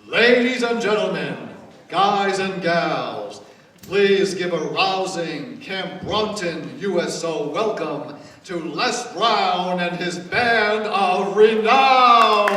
Ladies and gentlemen, guys and gals, please give a rousing Camp Bronton USO welcome to Les Brown and his band of renown.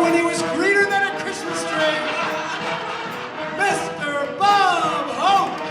when he was greener than a Christmas tree. Mr. Bob Hope.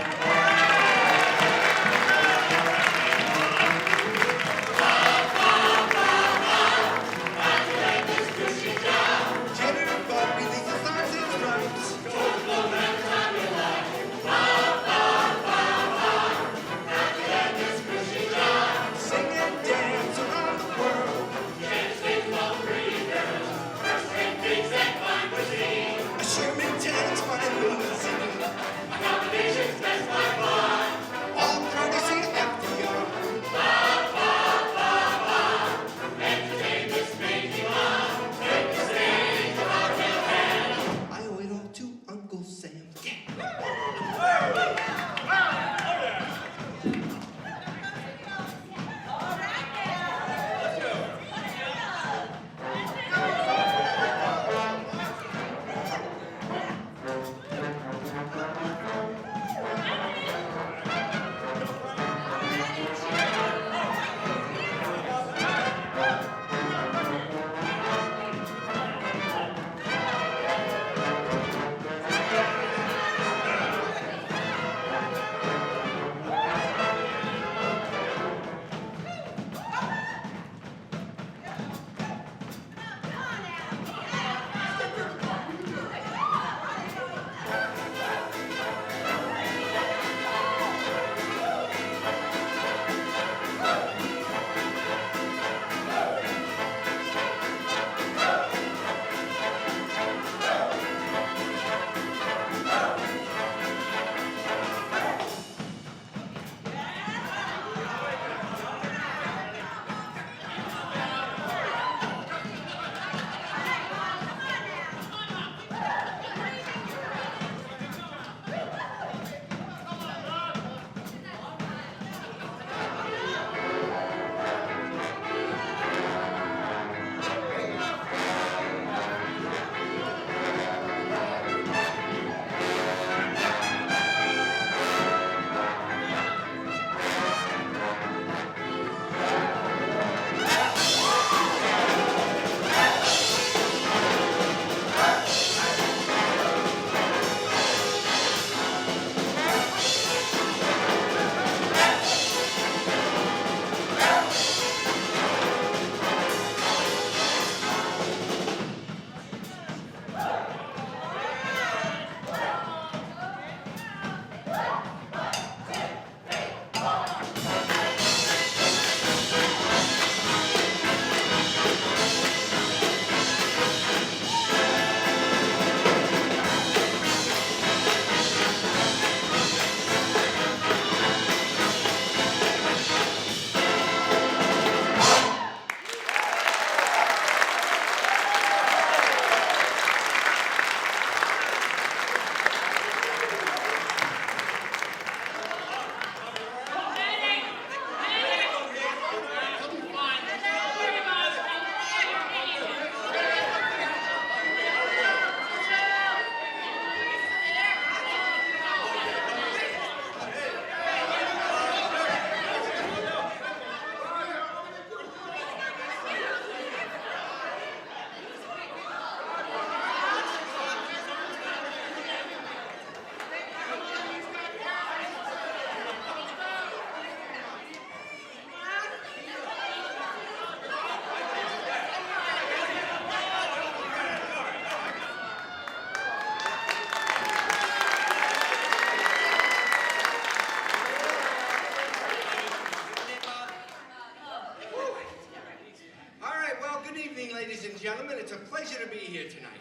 gentlemen, it's a pleasure to be here tonight.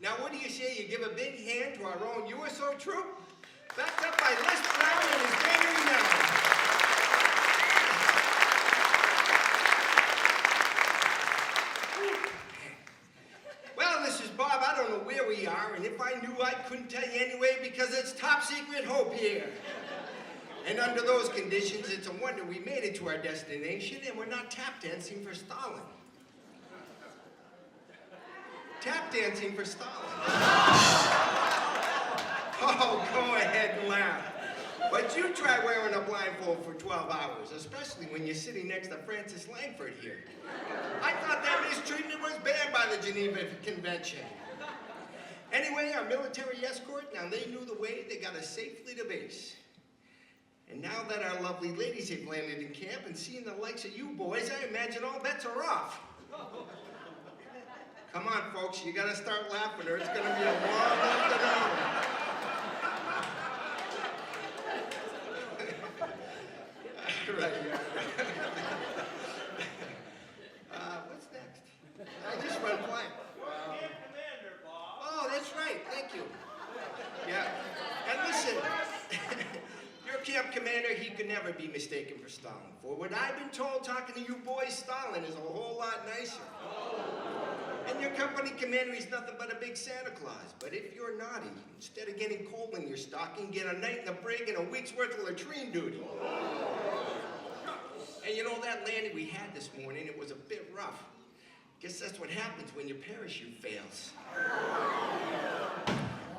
Now, what do you say you give a big hand to our own USO troop? Backed up by Les Brown and his band now. Well, this is Bob. I don't know where we are, and if I knew, I couldn't tell you anyway because it's top secret hope here. And under those conditions, it's a wonder we made it to our destination and we're not tap dancing for Stalin. Tap dancing for Stalin. Oh, go ahead and laugh. But you try wearing a blindfold for 12 hours, especially when you're sitting next to Francis Langford here. I thought that mistreatment was bad by the Geneva Convention. Anyway, our military escort, now they knew the way, they got us safely to base. And now that our lovely ladies have landed in camp and seeing the likes of you boys, I imagine all bets are off. Come on, folks, you gotta start laughing or it's gonna be a long afternoon. Right. What's next? I just went blank. Commander, Bob. Oh, that's right. Thank you. Yeah. And listen, your camp commander, he could never be mistaken for Stalin. For what I've been told, talking to you boys, Stalin is a whole lot nicer. And your company commander, he's nothing but a big Santa Claus. But if you're naughty, instead of getting coal in your stocking, get a night in the brig and a week's worth of latrine duty. And you know, that landing we had this morning, it was a bit rough. Guess that's what happens when your parachute fails.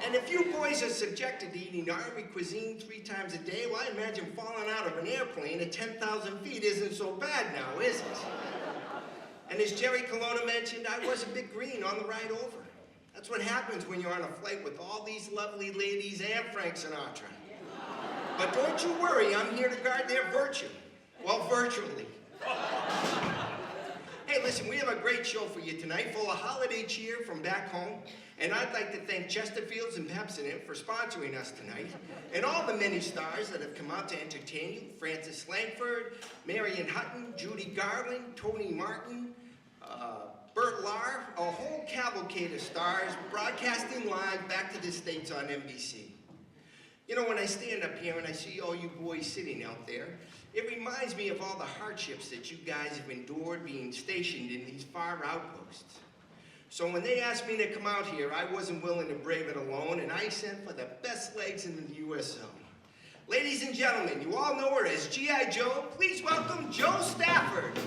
And if you boys are subjected to eating army cuisine 3 times a day, well, I imagine falling out of an airplane at 10,000 feet isn't so bad now, is it? And as Jerry Colonna mentioned, I was a bit green on the ride over. That's what happens when you're on a flight with all these lovely ladies and Frank Sinatra. But don't you worry, I'm here to guard their virtue. Well, virtually. Hey, listen, we have a great show for you tonight, full of holiday cheer from back home. And I'd like to thank Chesterfields and Pepsodent for sponsoring us tonight. And all the many stars that have come out to entertain you. Francis Langford, Marion Hutton, Judy Garland, Tony Martin, Bert Lahr, a whole cavalcade of stars broadcasting live back to the States on NBC. You know, when I stand up here and I see all you boys sitting out there, it reminds me of all the hardships that you guys have endured being stationed in these far outposts. So when they asked me to come out here, I wasn't willing to brave it alone, and I sent for the best legs in the USO. Ladies and gentlemen, you all know her as G.I. Joe. Please welcome Joe Stafford.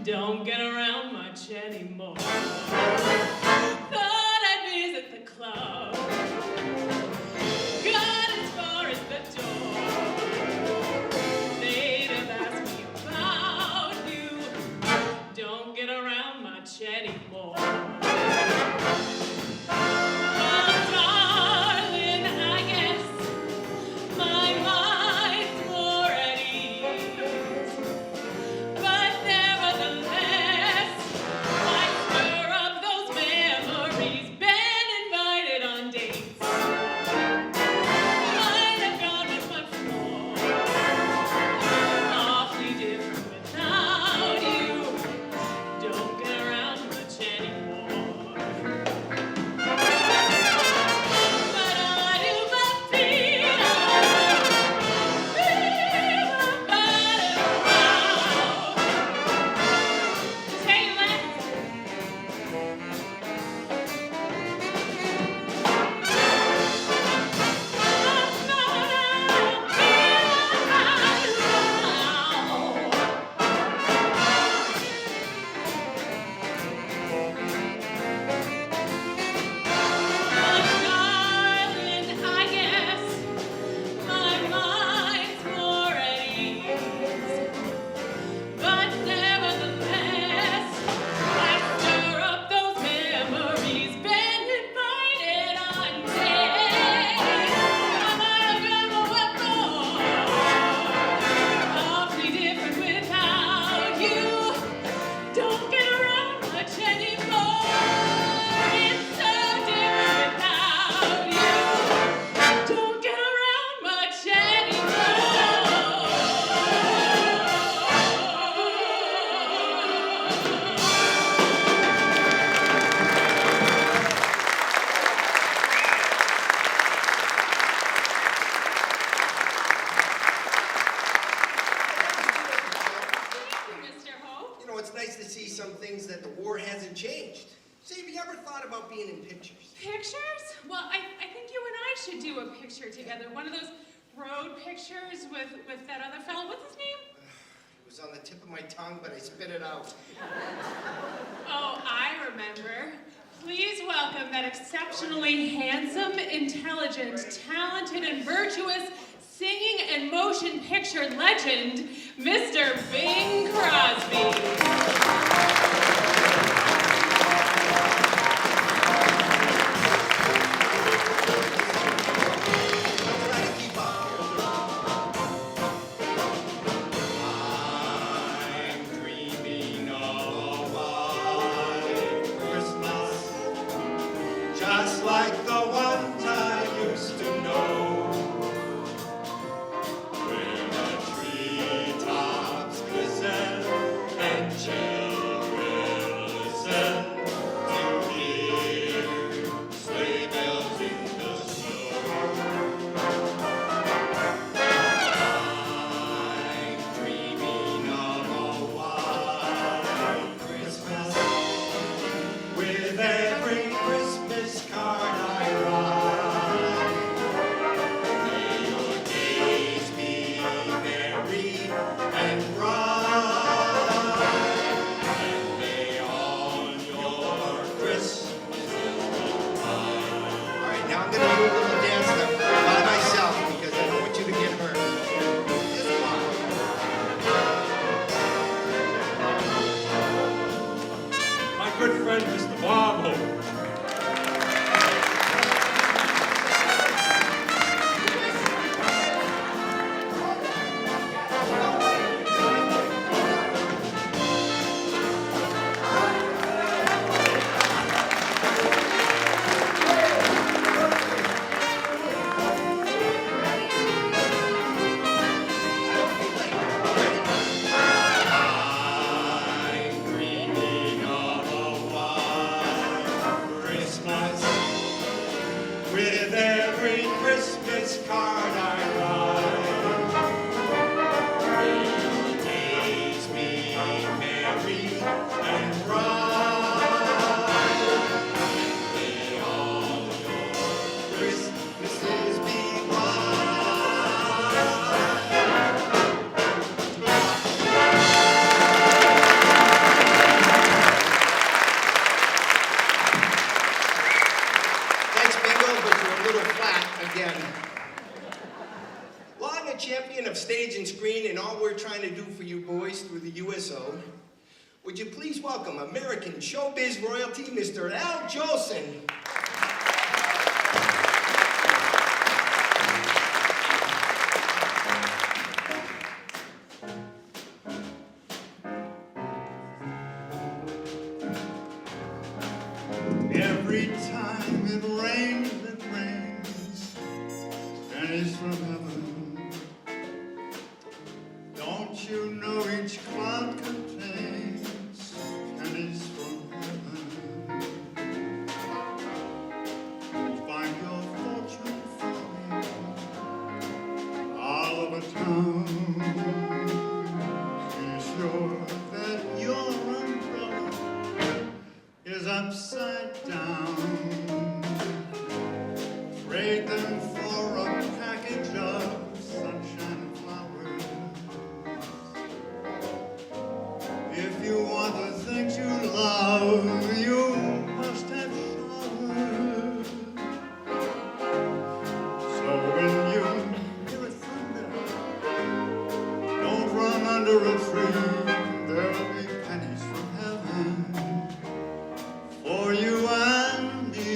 Don't get around much anymore. Thought I'd visit the club. Got as far as the door. They'd have asked me about you. Don't get around much anymore. Well, darling, I guess my mind's more at ease. But nevertheless, I stir up those memories. Been invited on dates. Might have gone with much more. Awfully different without you. Don't get around much anymore. But I do but feel better now. Say less. Darling, I guess my mind's more at ease. But nevertheless, I stir up those memories. Been invited on dates. I might have gone with more. Awfully different without you. Don't get around much anymore. It's so different without you. Don't get around much Mr. Hope. You know, it's nice to see some things that the war hasn't changed. See, have you ever thought about being in pictures? Pictures? Well, I think you and I should do a picture together. One of those road pictures with that other fellow. What's his name? It was on the tip of my tongue, but I spit it out. Oh, I remember. Please welcome that exceptionally handsome, intelligent, talented, and virtuous singing and motion picture legend, Mr. Bing Crosby. Would you please welcome American showbiz royalty, Mr. Al Jolson. Every time it rains, and it's from heaven. Don't you know each cloud contains pennies from heaven? Find your fortune falling all over town. Be sure that your umbrella is upside down. Trade them for a package of sunshine flowers. If you want the things you love, you must have showers. So when you hear it thunder, don't run under a tree. There'll be pennies from heaven for you and me.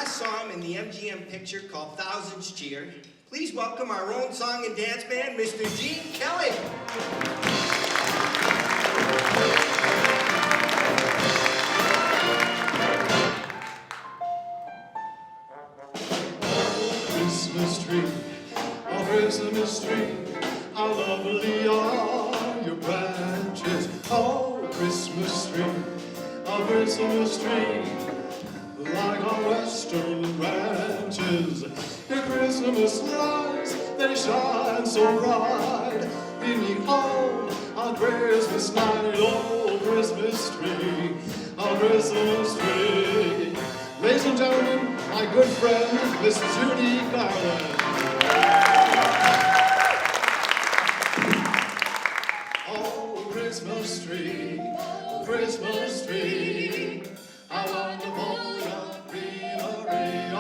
last song in the MGM picture called Thousands Cheer, please welcome our own song and dance band, Mr. Gene Kelly. Christmas tree, oh Christmas tree, how lovely are your branches. Oh Christmas tree, oh Christmas tree, like our western ranches. Your Christmas lights, they shine so bright beneath all on Christmas night. Oh Christmas tree, oh Christmas tree. Ladies and gentlemen, my good friend, Miss Judy Garland. Oh, Christmas tree, how wonderful your greenery.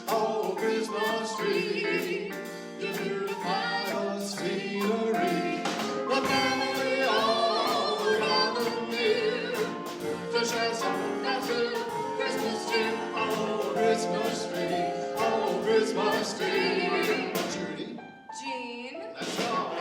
Oh, Christmas tree, you beautify the scenery. The family all around you to share some festive Christmas tree. Oh, Christmas tree. Judy, Gene. let's go.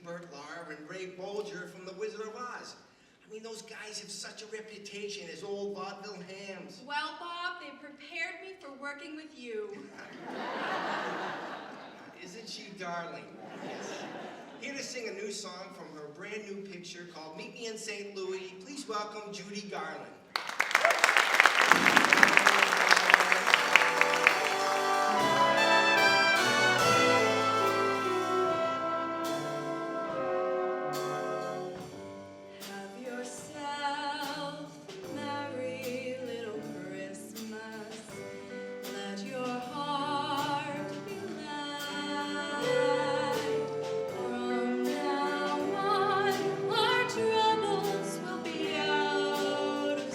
Bert, Lahr, and Ray Bolger from The Wizard of Oz. I mean, those guys have such a reputation as old vaudeville hams. Well, Bob, they prepared me for working with you. Isn't she darling? Yes. Here to sing a new song from her brand new picture called Meet Me in St. Louis, please welcome Judy Garland. Troubles will be out of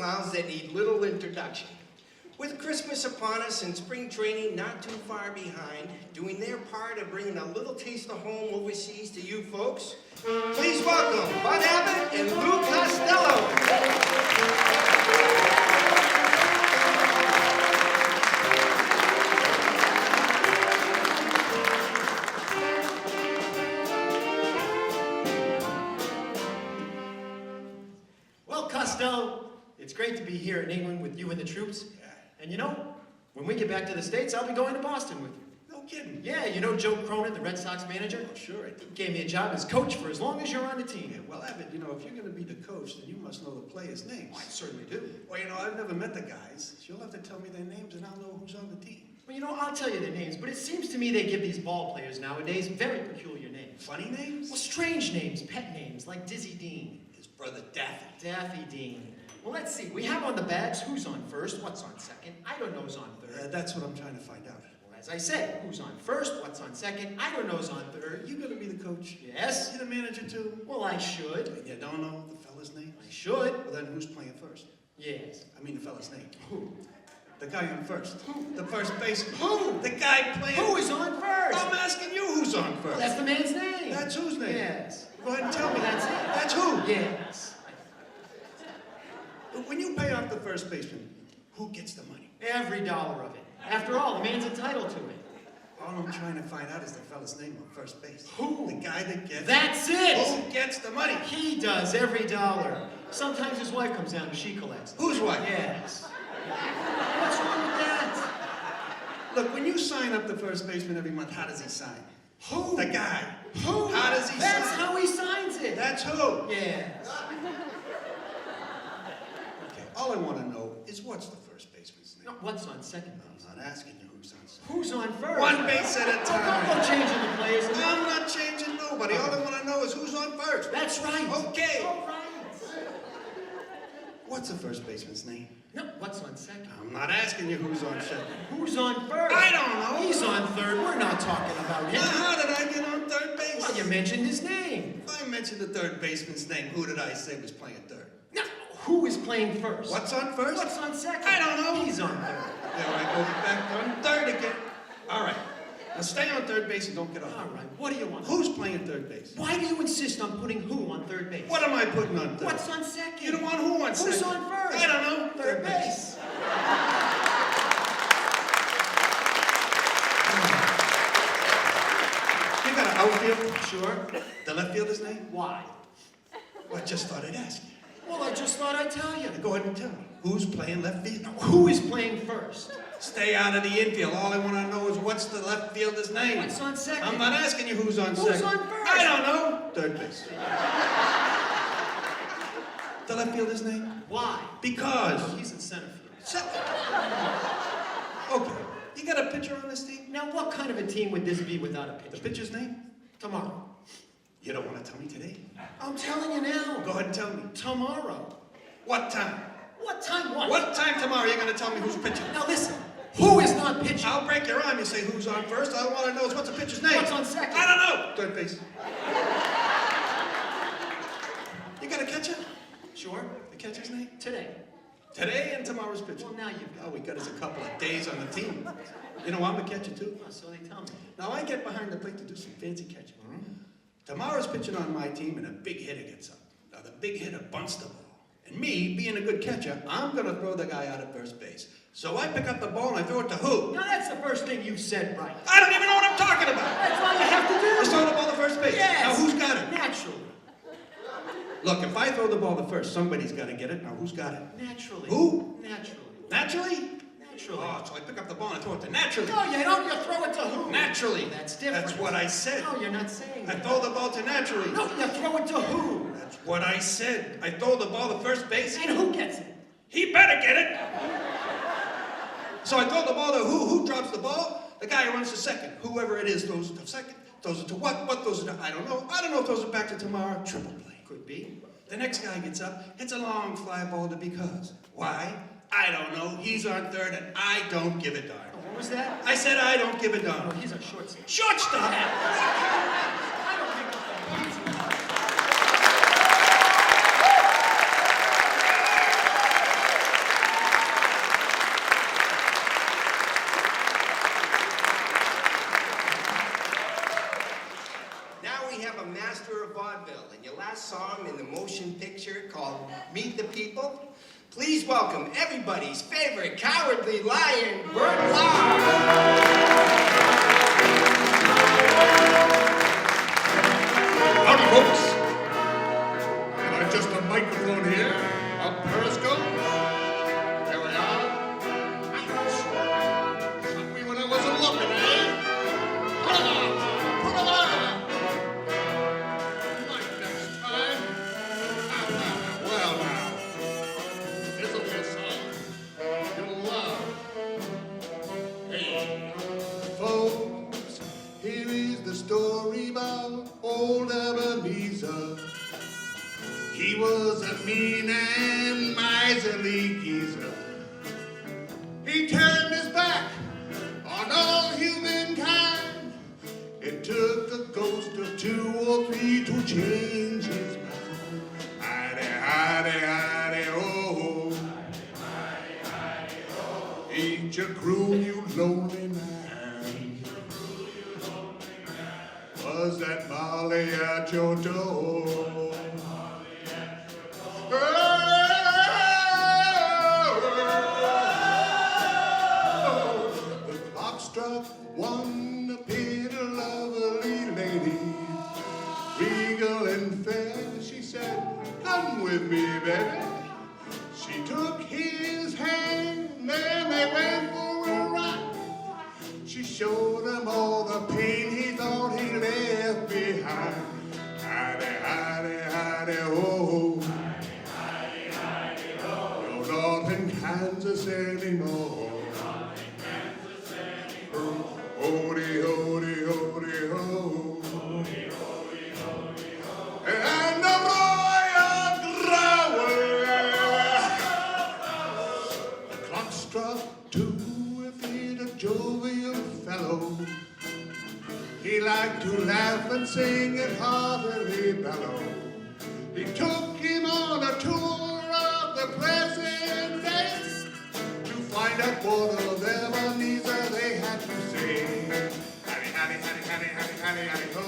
clowns that need little introduction. With Christmas upon us and spring training not too far behind, doing their part of bringing a little taste of home overseas to you folks, please welcome Bud Abbott and Lou Costello. Costello, it's great to be here in England with you and the troops. And you know, when we get back to the States, I'll be going to Boston with you. No kidding. Yeah, you know Joe Cronin, the Red Sox manager? Oh, sure I do. Gave me a job as coach for as long as you're on the team. Yeah, well, Abbott, you know, if you're going to be the coach, then you must know the players' names. I certainly do. Well, you know, I've never met the guys. You'll have to tell me their names and I'll know who's on the team. Well, you know, I'll tell you their names, but it seems to me they give these ball players nowadays very peculiar names. Funny names? Well, strange names, pet names, like Dizzy Dean. His brother Daffy. Daffy Dean. Well, let's see. We have on the bags who's on first, what's on second. I don't know who's on third. That's what I'm trying to find out. Well, as I said, who's on first, what's on second. I don't know who's on third. You gonna be the coach? Yes. You the manager too? Well, I should. And you don't know the fella's name? I should. Well, then who's playing first? Yes. I mean the fella's name. Who? The guy on first. Who? The first baseman. Who? The guy playing. Who is on first? I'm asking you who's on first. Well, that's the man's name. That's whose name? Yes. Go ahead and tell me. That's it. That's who? Yes. When you pay off the first baseman, who gets the money? Every dollar of it. After all, the man's entitled to it. All I'm trying to find out is the fella's name on first base. Who? The guy that gets... That's it! Who gets the money? He does, every dollar. Sometimes his wife comes down and she collects. Whose wife? Yes. What's wrong with that? Look, when you sign up the first baseman every month, how does he sign? Who? The guy. Who? How does he That's sign? how he signs it. That's who? Yes. Okay, all I want to know is what's the first baseman's name? No, what's on second base? I'm not asking you who's on second. Who's on first? One base at a Don't time. go changing the players. I'm not changing nobody. All I want to know is who's on first. That's right. Okay. All right. What's the first baseman's name? No, what's on second? I'm not asking you who's on second. Who's on first? I don't know. He's on third. We're not talking about him. Now, how did I get on third base? Well, you mentioned his name. If I mentioned the third baseman's name, who did I say was playing third? Now, who is playing first? What's on first? What's on second? I don't know. He's on third. There I go back on third again. All right. Now stay on third base and don't get off. All right, what do you want? Who's playing third base? Why do you insist on putting who on third base? What am I putting on third? What's on second? You don't want who on second? Who's on first? I don't know. Third base. You got an outfield? Sure. The left fielder's name? Why? Well, I just thought I'd ask you. Well, I just thought I'd tell you. Go ahead and tell me. Who's playing left field? Who is playing first? Stay out of the infield. All I want to know is what's the left fielder's name? What's on second? I'm not asking you who's on Who's second. on first? I don't know. Third base. The left fielder's name? Why? Because. Oh, he's in center field. Second. Okay. You got a pitcher on this team? Now, what kind of a team would this be without a The pitcher? pitcher's name? Tomorrow. You don't want to tell me today? I'm telling you now. Go ahead and tell me. Tomorrow. What time? What time? What? What time tomorrow are you going to tell me who's pitching? Now listen. Who is not pitching? I'll break your arm. You say who's on first. All I want to know is what's the pitcher's name? What's on second? I don't know. Third base. You got a catcher? Sure. The catcher's name? Today. Today and tomorrow's pitcher. Well, now you've got All we got is a couple of days on the team. You know, I'm a catcher too. Oh, so they tell me. Now I get behind the plate to do some fancy catching. Tomorrow's pitching on my team and a big hitter gets up. Now the big hitter bunts the ball. And me, being a good catcher, I'm gonna throw the guy out at first base. So I pick up the ball and I throw it to who? Now that's the first thing you've said right. I don't even know what I'm talking about. That's all you have to do. Let's throw the ball to first base. Yes. Now who's got it? Naturally. Look, if I throw the ball to first, somebody's gotta get it. Now who's got it? Naturally. Who? Naturally. Naturally? Naturally. Oh, so I pick up the ball and I throw it to naturally. No, you don't. You throw it to who? Naturally. That's different. That's what I said. No, you're not saying I that. throw the ball to naturally. No, you throw it to who? That's what I said. I throw the ball to first base. And who gets it? He better get it. So I throw the ball to who? Who drops the ball? The guy who runs to second. Whoever it is throws it to second. Throws it to what? What throws it to? I don't know. I don't know if throws it back to tomorrow. Triple play. Could be. The next guy gets up, hits a long fly ball to because. Why? I don't know. He's on third and I don't give a darn. Oh, what was that? I said I don't give a Oh, darn. he's a shortstop. Shortstop! I don't think that's that. we have a master of vaudeville, and you last saw him in the motion picture called Meet the People. Please welcome everybody's favorite cowardly lion, Bert Lahr. Howdy, folks. Can I adjust the microphone here? Up periscope? There we are. Ouch. Shot me when I wasn't looking, eh? Put it on! Put it on! Like next time. Well now. This'll be a song you'll love. Hey. Folks, here is the story about old Ebenezer. He was a mean and miserly geezer. He turned his back on all humankind. It took a ghost of 2 or 3 to change his mind. Hidey, oh. Eat your crew, you lonely man. Was that Molly at your door? The clock struck 1, appeared a lovely lady, regal and fair. She said, "Come with me, baby." She took his hand, then they went for a ride. She showed him all the pain he thought he left behind. Hidey, oh. You're not in Kansas anymore. Hody, hody, hody, ho. And the royal growl. The clock struck 2, if he'd a jovial fellow. He liked to laugh and sing and heartily bellow. He took him on a tour of the present day to find out what of Ebenezer they had to say. Howdy, howdy, howdy, howdy, howdy, howdy, howdy, ho.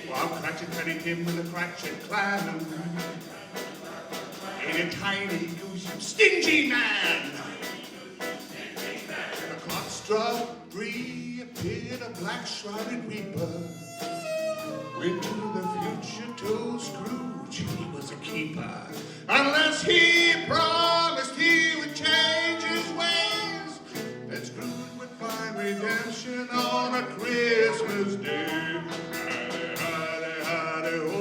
Well, I'm Cratchit Tim with a Cratchit clan. Ain't a tiny goose, stingy man. The clock struck 3, appeared a black-shrouded reaper. Went to the future, told Scrooge he was a keeper. Unless he promised he would change his ways, then Scrooge would find redemption on a Christmas day. Howdy, ho.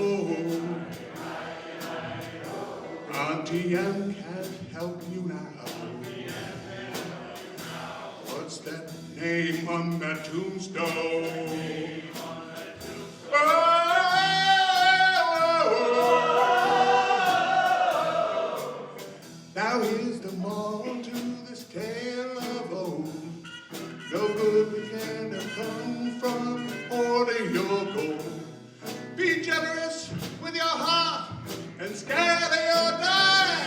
Auntie Anne can't help you now. What's that name on that tombstone? Now here's the moral to this tale of old. No good can have come from hoarding your gold. Be generous with your heart and scatter your dime.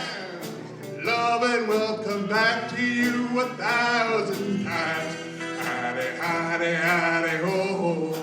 Love and wealth come back to you 1,000 times. Howdy, howdy, howdy, ho.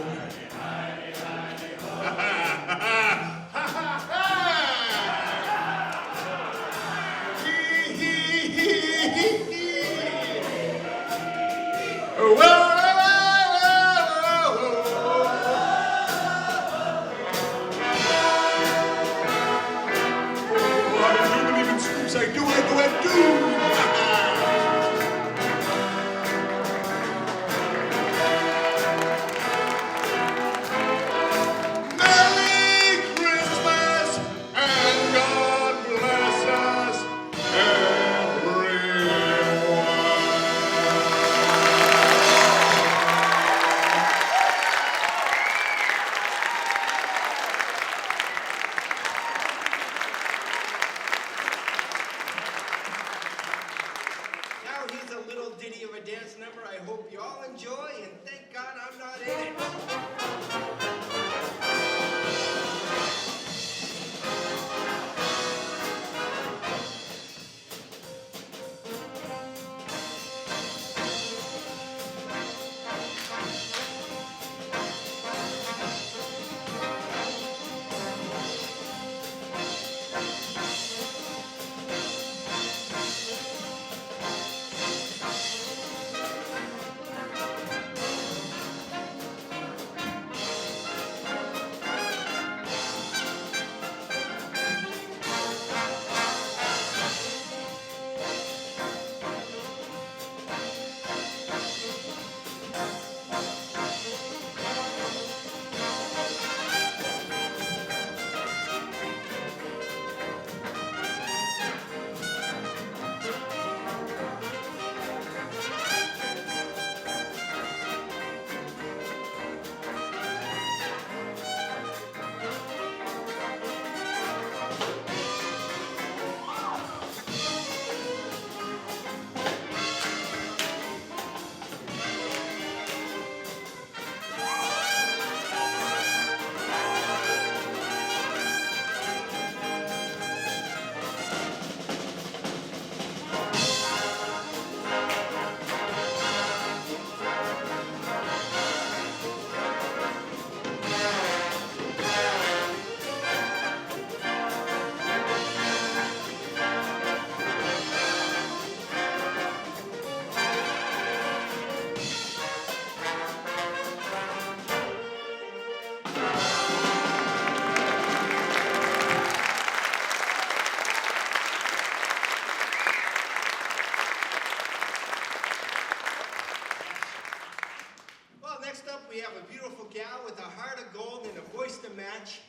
with a heart of gold and a voice to match,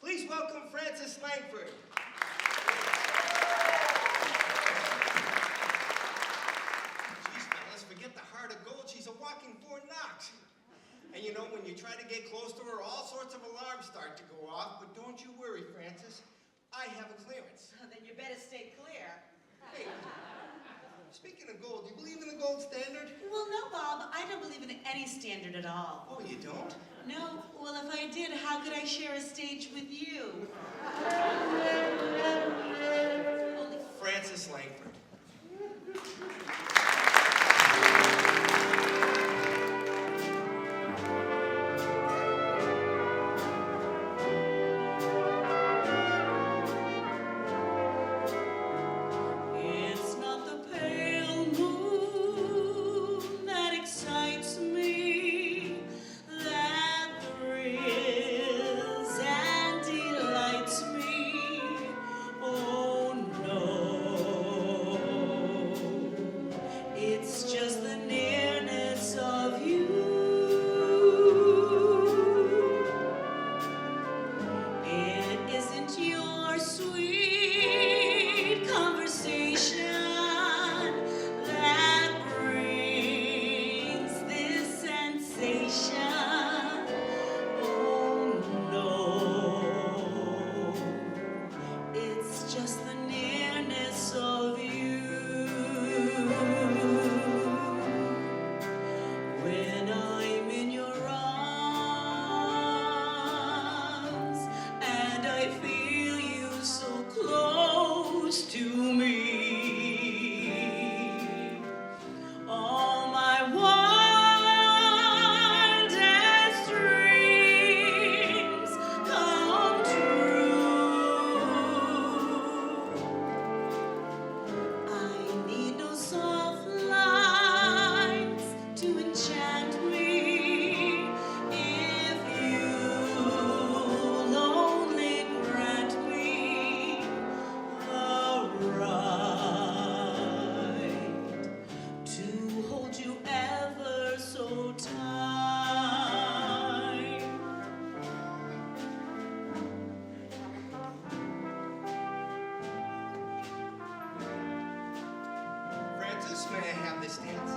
please welcome Frances Langford. Geez, fellas, forget the heart of gold. She's a walking Fort Knox. And you know, when you try to get close to her, all sorts of alarms start to go off. But don't you worry, Frances. I have a clearance. Then you better stay clear. Hey, speaking of gold, do you believe in the gold standard? Well, no, Bob. I don't believe in any standard at all. Oh, you don't? No. Well, if I did, how could I share a stage with you? Frances Langford. May I have this dance?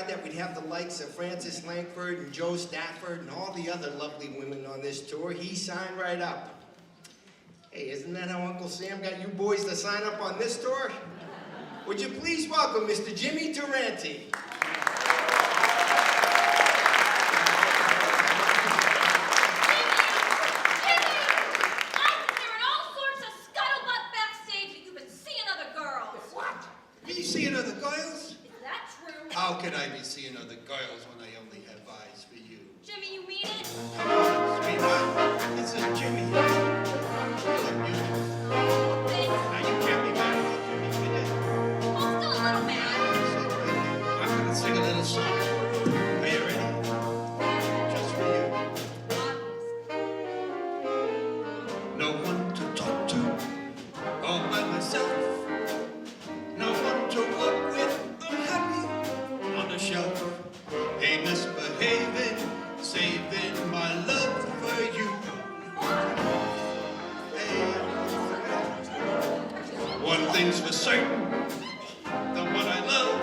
That we'd have the likes of Frances Langford and Joe Stafford and all the other lovely women on this tour, he signed right up. Hey, isn't that how Uncle Sam got you boys to sign up on this tour? Would you please welcome Mr. Jimmy Durante? Seeing other girls? Is that true? How could I be seeing other girls when I only have eyes for you? Jimmy, you mean it? Come on, sweetheart. This is Jimmy. You look beautiful. Now you can't be mad about Jimmy, can you? Well, I'm still a little mad. So, I'm gonna sing a little song. Are you ready? Just for you. No one to talk to, all by myself. No one to walk with, I'm happy on the shelf. Hey, misbehaving, saving my love for you. Hey. One thing's for certain, the one I love.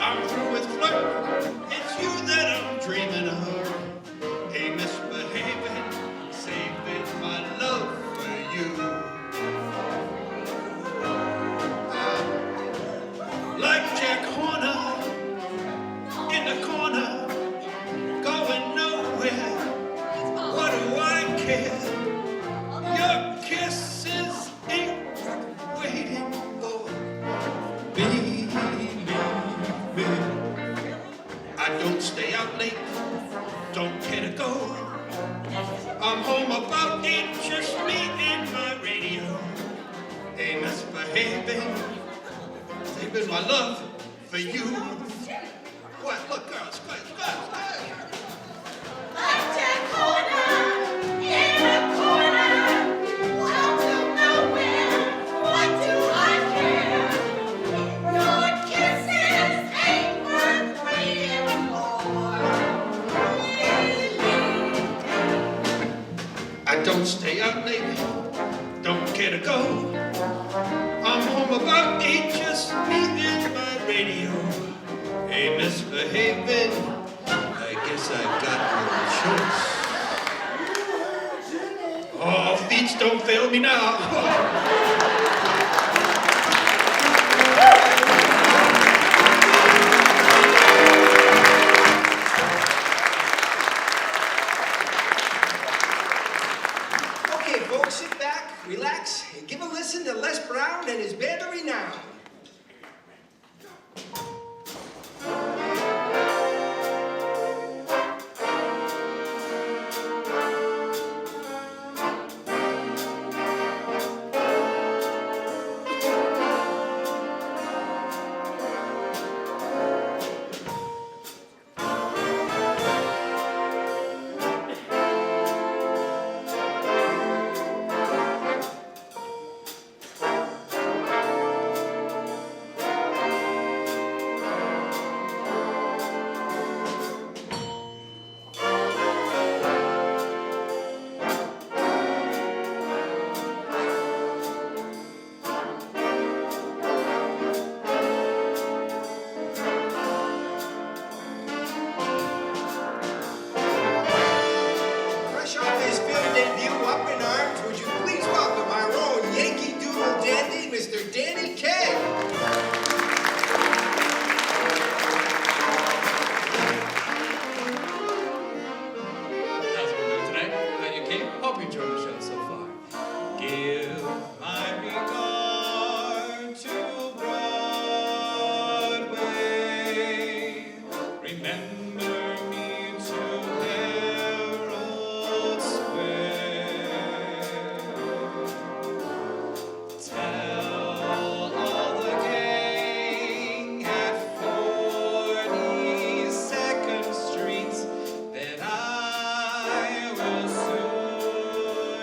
I'm through with flirting, it's you that I'm dreaming of. Hey, misbehaving, saving my love for you. Like Jack Horner in the corner, going nowhere. What do I care? Your kisses ain't waiting for me. I don't stay out late, don't care to go. I'm home about 8, just me and my radio. Ain't misbehaving. Saving my love for you. What? Look, girls. Like Jack Horner in a corner, out of nowhere. What do I care? Your kisses ain't worth waiting for. I don't stay out late, don't care to go. I'm home about 8, just me and my radio. Hey, misbehaving, I guess I got no choice. Oh, feet don't fail me now. Okay, folks, sit back, relax, and give a listen to Les Brown and his band of renown. Mr. Danny Kaye. How's everyone doing tonight? Danny Kaye. Hope you enjoyed the show so far. Give my regard to Broadway. Remember me to Herald Square. Tell all the gang at 42nd Street that I will soon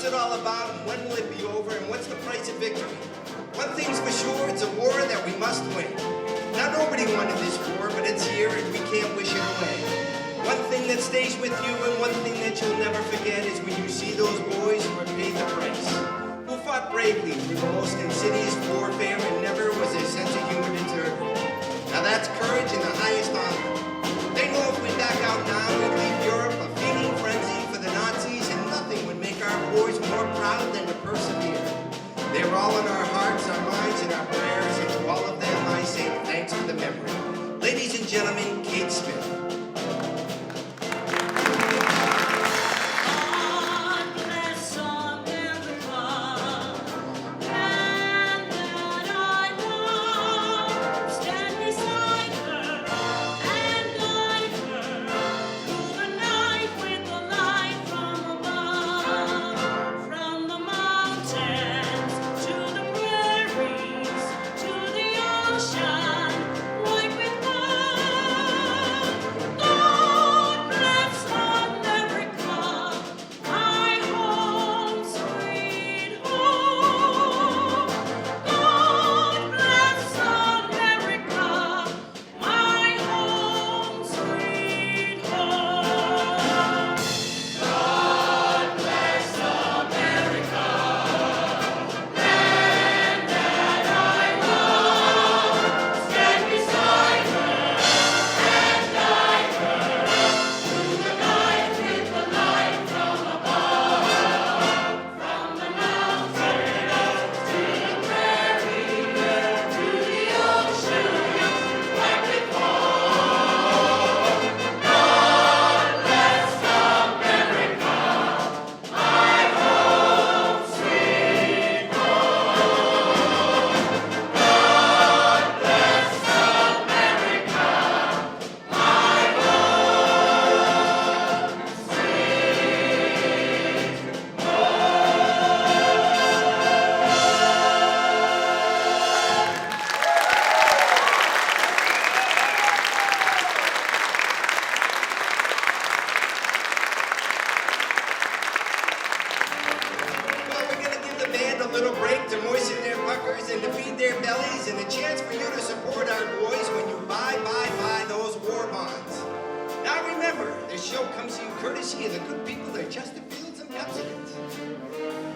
What's it all about, and when will it be over, and what's the price of victory? One thing's for sure, it's a war that we must win. Now, nobody wanted this war, but it's here, and we can't wish it away. One thing that stays with you, and one thing that you'll never forget, is when you see those boys who have paid the price, who fought bravely through the most insidious warfare, and never was their sense of humor deterred. Now, that's courage in the highest honor. They know if we back out now, we'd leave Europe a feeding frenzy for the Nazis, and nothing would make our boys more proud than to persevere. They're all in our hearts, our minds, and our prayers, and to all of them I say thanks for the memory. Ladies and gentlemen, Kate Smith.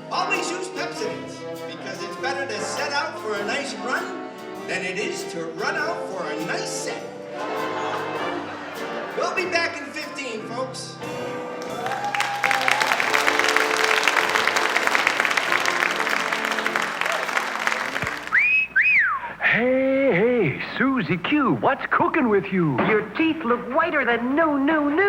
Always use Pepsodent, because it's better to set out for a nice run than it is to run out for a nice set. We'll be back in 15, folks. Hey, Susie Q, what's cooking with you? Your teeth look whiter than new.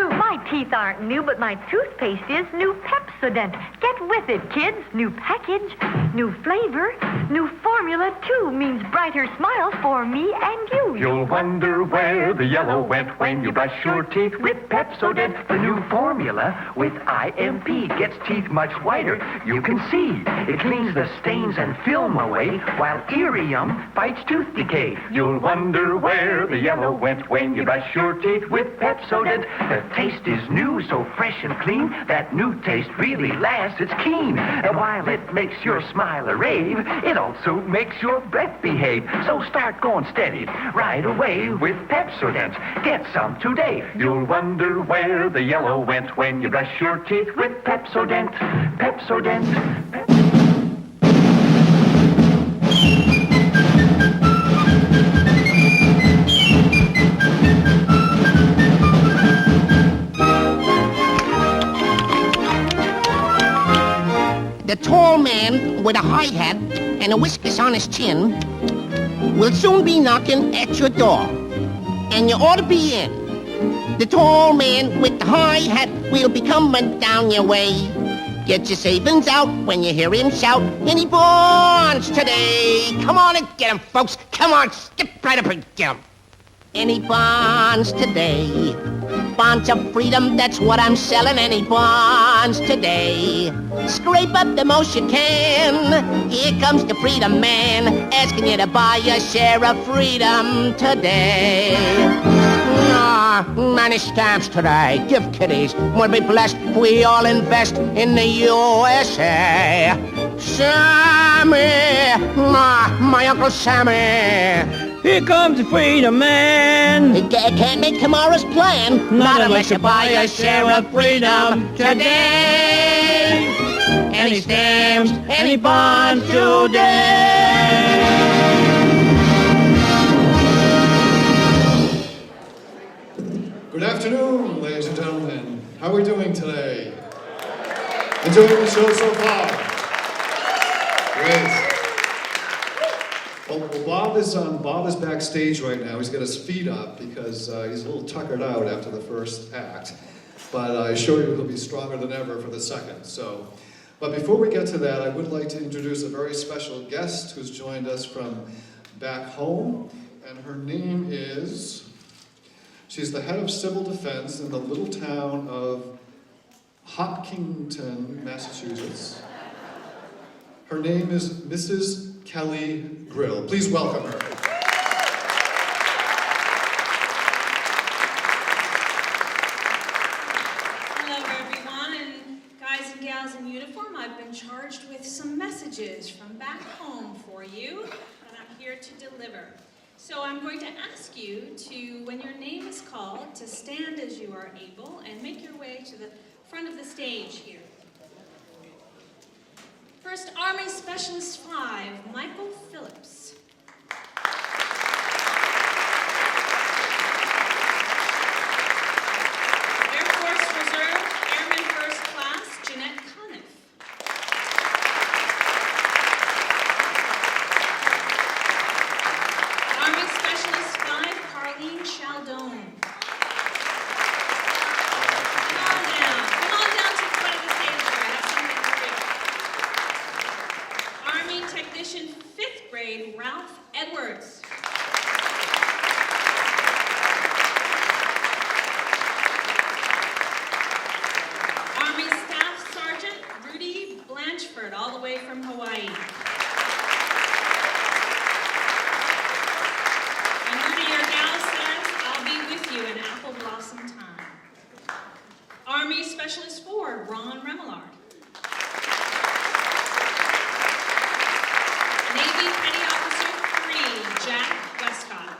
My teeth aren't new, but my toothpaste is new Pepsodent. Get with it, kids. New package, new flavor, new formula, too, means brighter smiles for me and you. You'll wonder where the yellow went when you brush your teeth with Pepsodent. The new formula with IMP gets teeth much whiter. You can see it cleans the stains and film away, while Irium fights tooth decay. You'll wonder where the yellow went when you brush your teeth with Pepsodent. The taste is new, so fresh and clean. That new taste really lasts, it's keen. And while it makes your smile a rave, it also makes your breath behave. So start going steady right away with Pepsodent. Get some today. You'll wonder where the yellow went when you brush your teeth with Pepsodent. Pepsodent. The tall man with a high hat and a whiskers on his chin will soon be knocking at your door, and you ought to be in. The tall man with the high hat will be coming down your way. Get your savings out when you hear him shout, any bonds today? Come on and get 'em, folks. Come on, skip right up and get 'em. Any bonds today? Bonds of freedom, that's what I'm selling. Any bonds today? Scrape up the most you can. Here comes the freedom man, asking you to buy a share of freedom today. Many stamps today. Give kiddies. We'll be blessed if we all invest in the USA. Sammy, my Uncle Sammy. Here comes the freedom man. Can't make tomorrow's plan. Not unless you buy a share of freedom today. Any stamps, any bonds today. Good afternoon, ladies and gentlemen. How are we doing today? Enjoying the show so far? Great. Well, Bob is backstage right now. He's got his feet up because he's a little tuckered out after the first act. But I assure you he'll be stronger than ever for the second. But before we get to that, I would like to introduce a very special guest who's joined us from back home. And her name is... She's the head of civil defense in the little town of Hopkinton, Massachusetts. Her name is Mrs. Kelly Grill. Please welcome her. Hello, everyone, and guys and gals in uniform. I've been charged with some messages from back home for you that I'm here to deliver. So I'm going to ask you to, when your name is called, to stand as you are able and make your way to the front of the stage here. First, Army Specialist 5, Michael Phillips. Air Force Reserve, Airman First Class, Jeanette Conniff. Army Specialist 5, Carlene Chaldone. Come on down to the front of the stage here. I have something for you. Army Technician 5th grade, Ralph Edwards. Army Staff Sergeant Rudy Blanchford, all the way from Hawaii. And Rudy, your gal says, I'll be with you in apple blossom time. Army Specialist 4, Ron Remillard. Navy Petty Officer 3, Jack Westcott.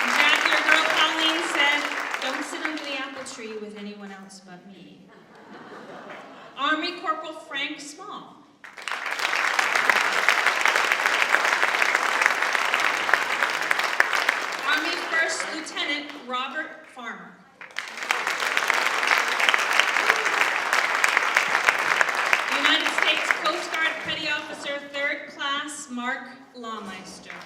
And Jack, your girl Colleen said, don't sit under the apple tree with anyone else but me. Army Corporal Frank Small. Army First Lieutenant Robert Farmer. United States Coast Guard Petty Officer 3rd Class Mark Lawmeister.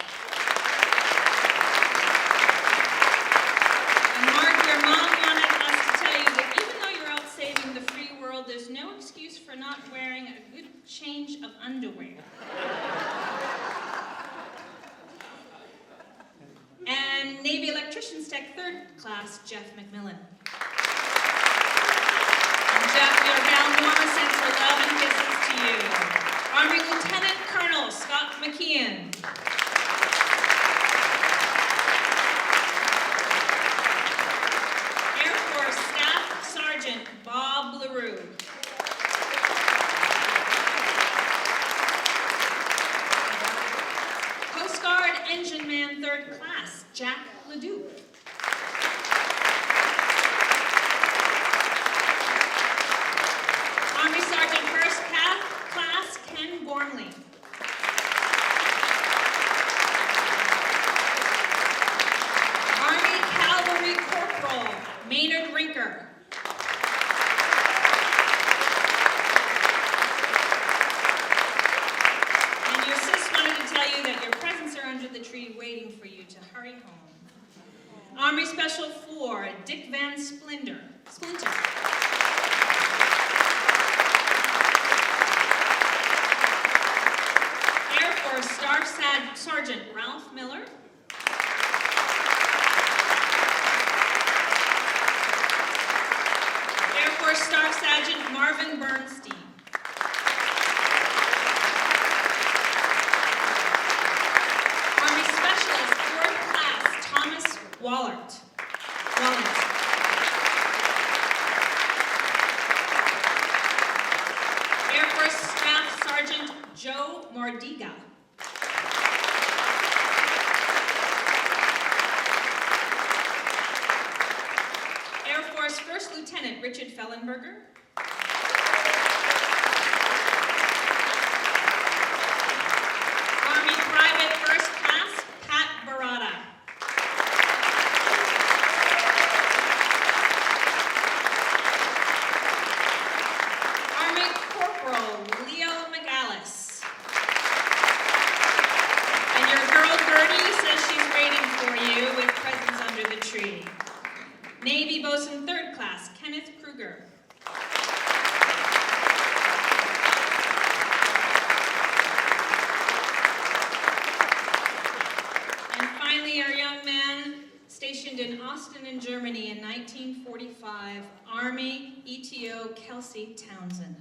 And Mark, your mom wanted us to tell you that even though you're out saving the free world, there's no excuse for not wearing a good change of underwear. And Navy Electricians Tech 3rd Class, Jeff McMillan. And Jeff, your gal Norma sends her love and kisses to you. Army Lieutenant Colonel Scott McKeon. Air Force Staff Sergeant Bob LaRue. Coast Guard Engine Man 3rd Class, Jack LeDuc. Army Sergeant First Class, Ken Gormley. Army Cavalry Corporal, Maynard Rinker. And your sis wanted to tell you that your presents are under the tree waiting for you to hurry home. Army Special 4, Dick Van Splinter. Air Force Staff Sergeant Ralph Miller. Air Force Staff Sergeant Marvin Bernstein. Army Specialist 4th Class Wallet. Air Force Staff Sergeant Joe Mordiga. Air Force First Lieutenant Richard Fellenberger. Army Private First Class Pat Barada. Army Corporal Leo McAllis. And your girl Gertie says she's waiting for you with presents under the tree. Navy Bosun Third Class Kenneth Kruger. And finally, our young man stationed in Austin in Germany in 1945, Army ETO Kelsey Townsend.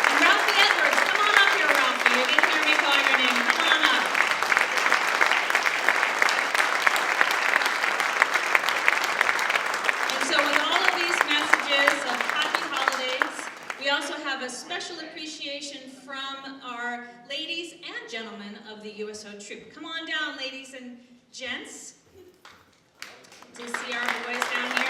And Ralphie Edwards, come on up here, Ralphie. You didn't hear me call your name. Come on up. And so with all of these messages of happy holidays, we also have a special appreciation from our ladies and gentlemen of the USO troop. Come on down, ladies and gents, to see our boys down here.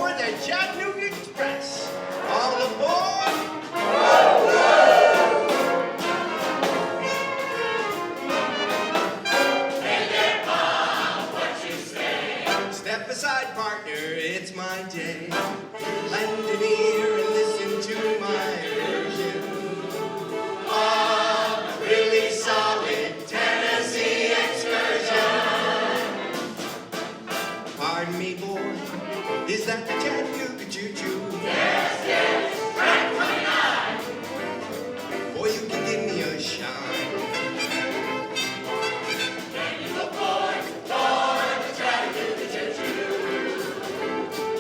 aboard the Chattanooga Express. All aboard! Hey there, Bob, what you say? Step aside, partner, it's my day. Lend an ear and listen to my version of a really solid Tennessee excursion. Pardon me, boy, is that the Chattanooga choo-choo? Yes, yes, right 29. Boy, you can give me a shine. Can you afford the Chattanooga choo-choo?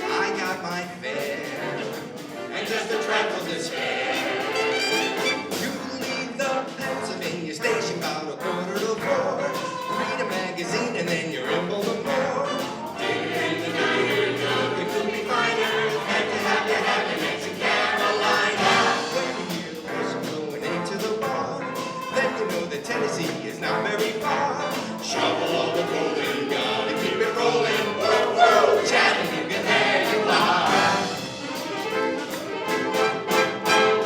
I got my fare and just a trifle to spare. You leave the Pennsylvania station about 3:45. Read a magazine and then you're in Baltimore. It could be finer than to have your happiness in Carolina. When you hear the whistle blowing into the bar, then you know that Tennessee is not very far. Shovel all the coal you gotta keep it rolling. Whoa, whoa, Chattanooga, there you are.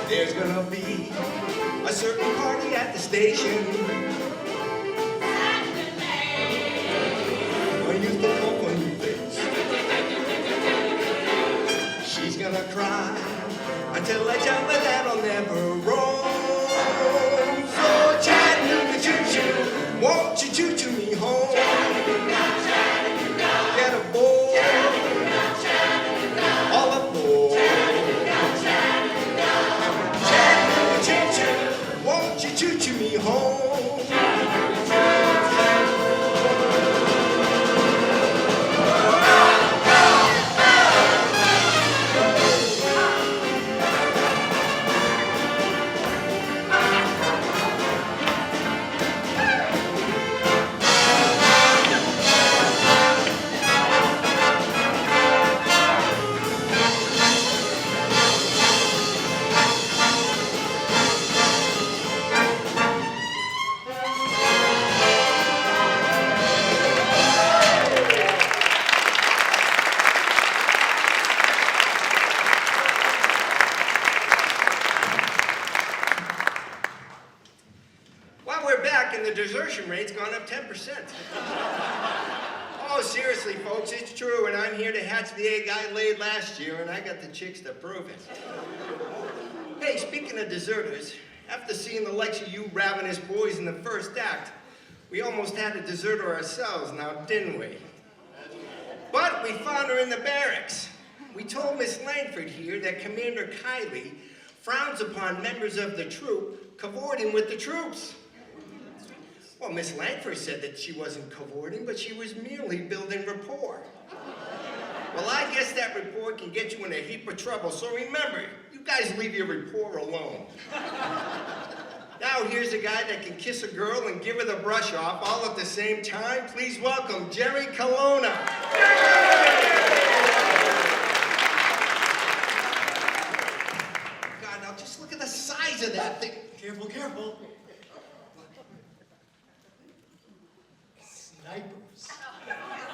There's gonna be a certain party at the station. When you think of a new face, she's gonna cry until I tell her that'll never roll. So Chattanooga choo-choo, won't you choo-choo me home? Get aboard, all aboard. Chattanooga choo-choo, won't you choo-choo me home? Well, we're back and the desertion rate's gone up 10%. Oh, seriously, folks, it's true, and I'm here to hatch the egg I laid last year, and I got the chicks to prove it. Hey, speaking of deserters, after seeing the likes of you ravenous boys in the first act, we almost had a deserter ourselves now, didn't we? But we found her in the barracks. We told Miss Langford here that Commander Kiley frowns upon members of the troop cavorting with the troops. Well, Miss Langford said that she wasn't cavorting, but she was merely building rapport. Well, I guess that rapport can get you in a heap of trouble, so remember, you guys leave your rapport alone. Now, here's a guy that can kiss a girl and give her the brush off all at the same time. Please welcome Jerry Colonna. God, now just look at the size of that thing. Careful, careful. Snipers.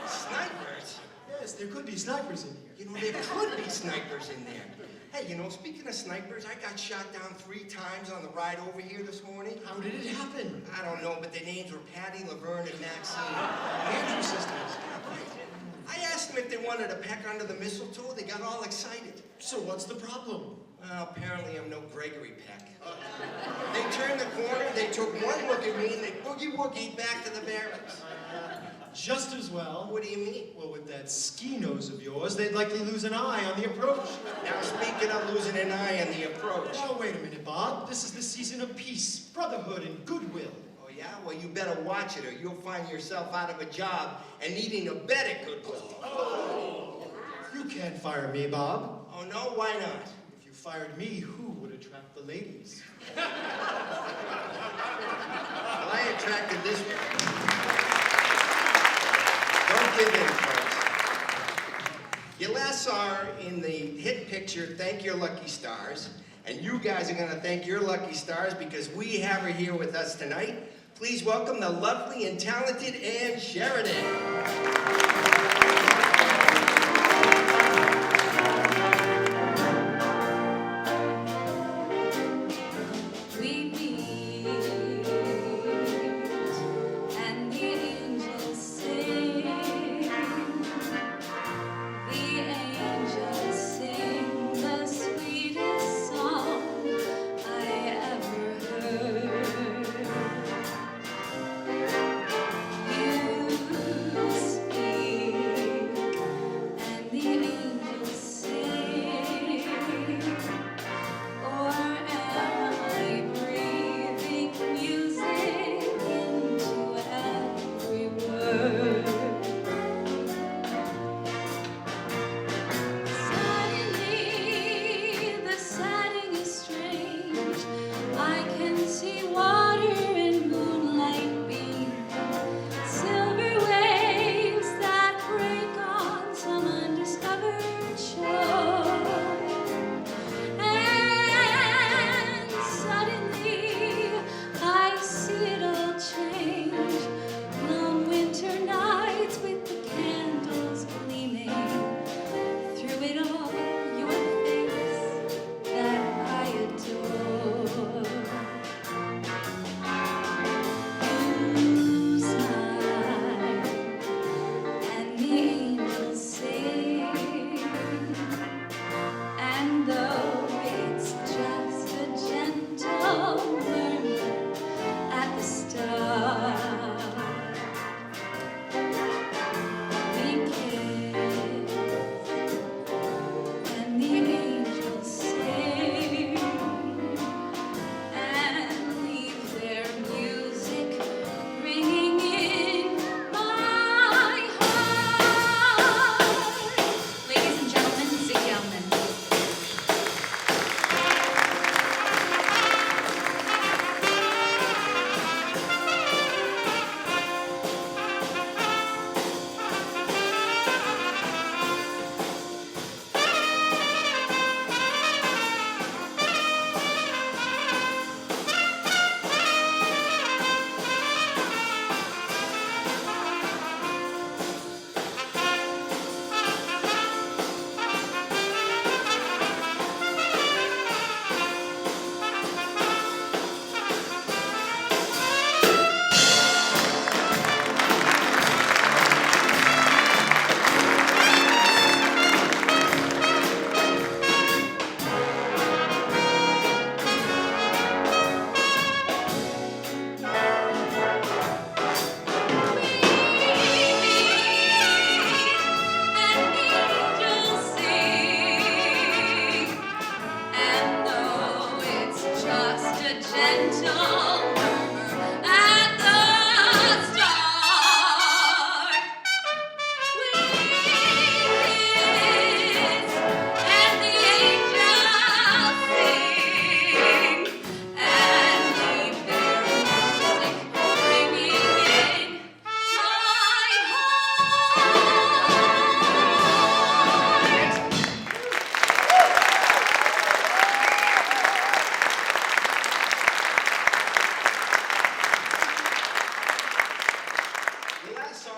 Snipers? Yes, there could be snipers in here. You know, there could be snipers in there. Hey, you know, speaking of snipers, I got shot down 3 times on the ride over here this morning. How did it happen? I don't know, but their names were Patty, Laverne, and Maxine. Andrew sisters. I asked them if they wanted a peck under the mistletoe. They got all excited. So what's the problem? Well, apparently I'm no Gregory Peck. They turned the corner, they took one look at me, and they boogie-woogied back to the barracks. Just as well. What do you mean? Well, with that ski nose of yours, they'd likely lose an eye on the approach. Now, speaking of losing an eye on the approach. Oh, wait a minute, Bob. This is the season of peace, brotherhood, and goodwill. Oh, yeah? Well, you better watch it, or you'll find yourself out of a job and needing a bed at Goodwill. Oh. You can't fire me, Bob. Oh, no? Why not? If you fired me, who would attract the ladies? Well, I attracted this one. Don't give in, folks. You last saw her in the hit picture, Thank Your Lucky Stars, and you guys are going to thank your lucky stars because we have her here with us tonight. Please welcome the lovely and talented Ann Sheridan.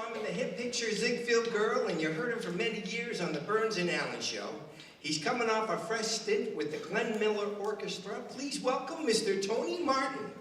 Tom in the hit picture Ziegfeld Girl, and you heard him for many years on the Burns and Allen Show. He's coming off a fresh stint with the Glenn Miller Orchestra. Please welcome Mr. Tony Martin.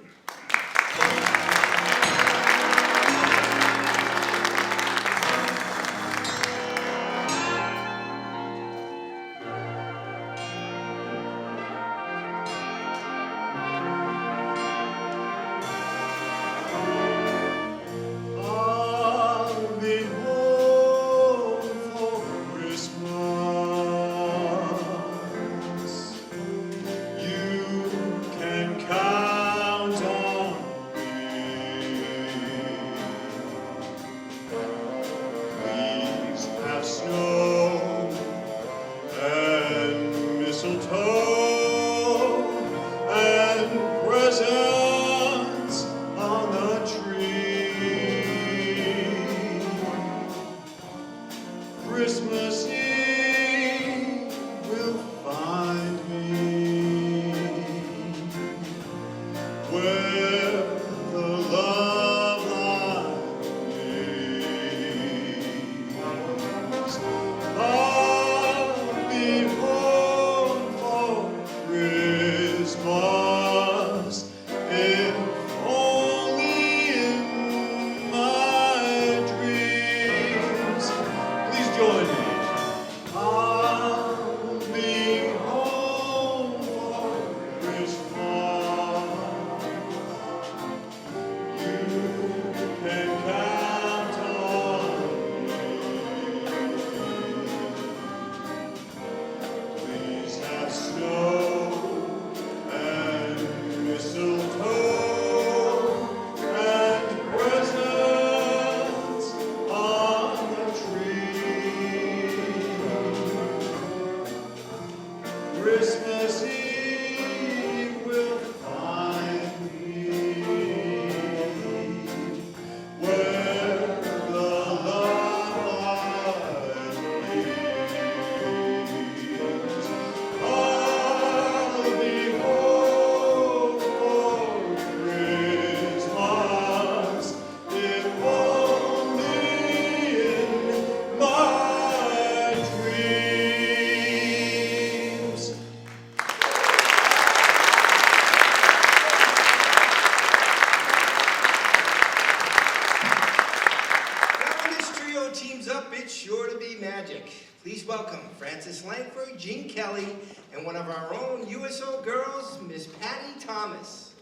Langford, Gene Kelly, and one of our own USO girls, Miss Patty Thomas.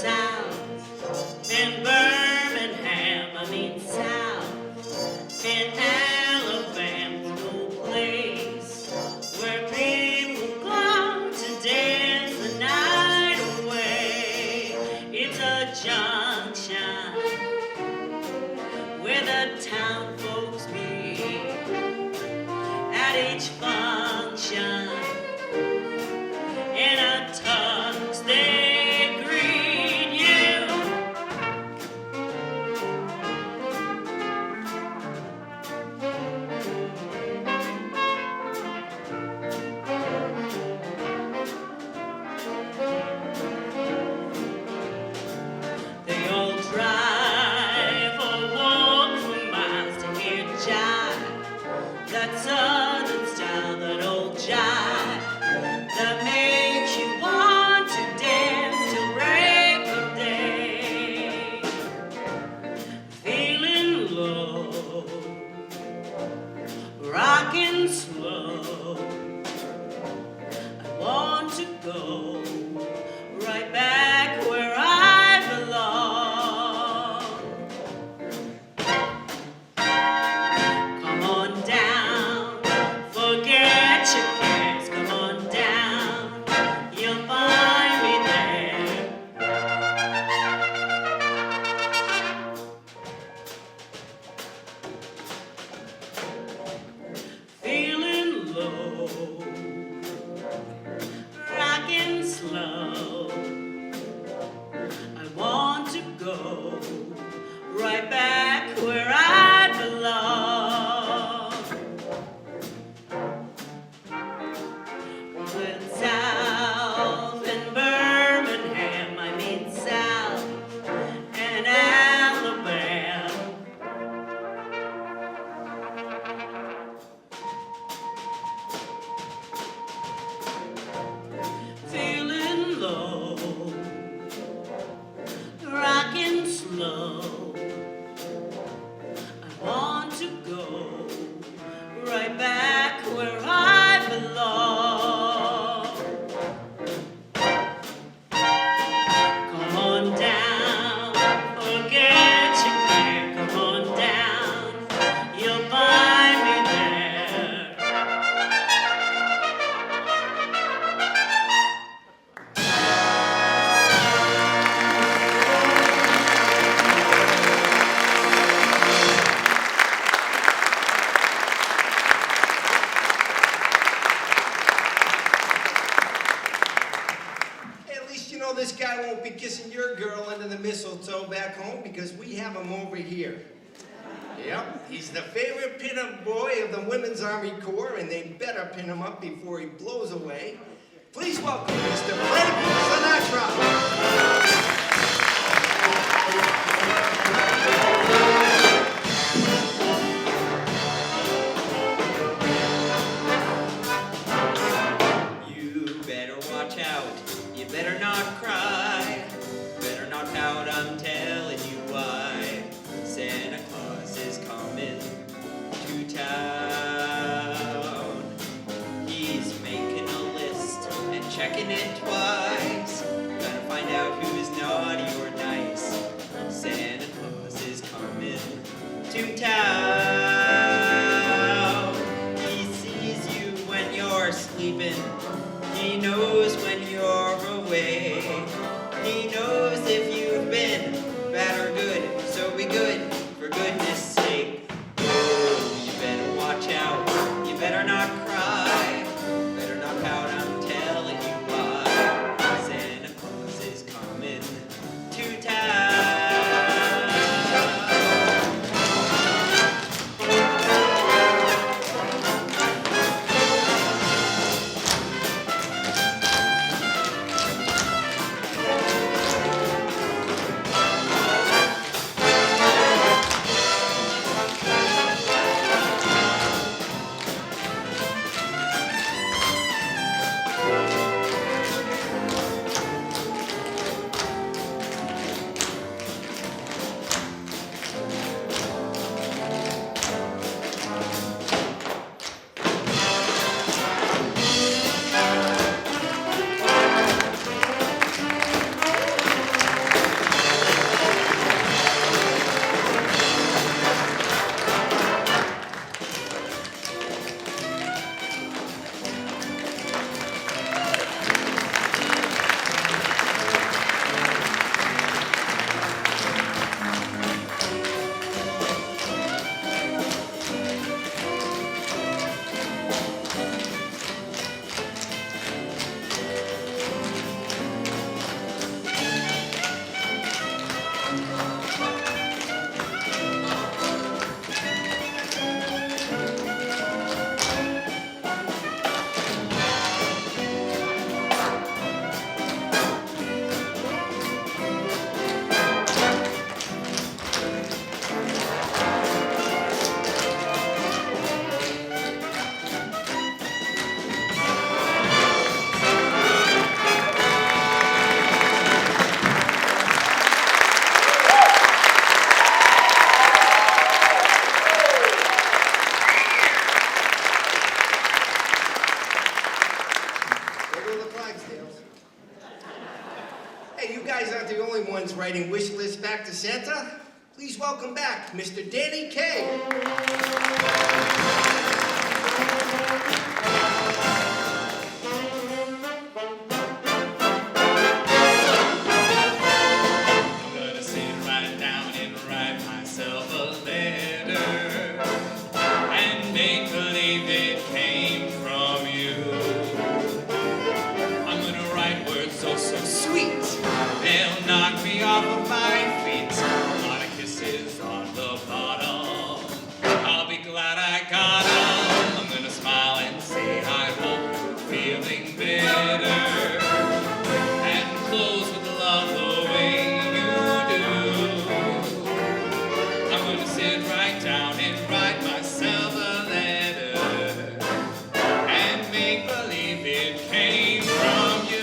South in Birmingham, I mean South this guy won't be kissing your girl under the mistletoe back home because we have him over here. Yep, he's the favorite pin-up boy of the Women's Army Corps, and they better pin him up before he blows away. Please welcome Mr. Frank Sinatra. Better not cry, better not pout, I'm telling you why. Santa Claus is coming to town. He's making a list and checking it twice. Gonna find out who's naughty or nice. Santa Claus is coming to town. He sees you when you're sleeping. He knows when you're away. He knows if you've been bad or good. So be good, for goodness sake. Oh, you better watch out. You better not cry. Better not pout, I'm telling you why. Santa Claus is coming to town. Writing wish lists back to Santa. Please welcome back Mr. Danny Kaye. I'm gonna sit right down and write myself a letter and make believe it came from you. I'm gonna write words so sweet. They'll knock me off of my feet. A lot of kisses on the bottom. I'll be glad I got them. I'm gonna smile and say I hope you're feeling better. And close with love the way you do. I'm gonna sit right down and write myself a letter and make believe it came from you.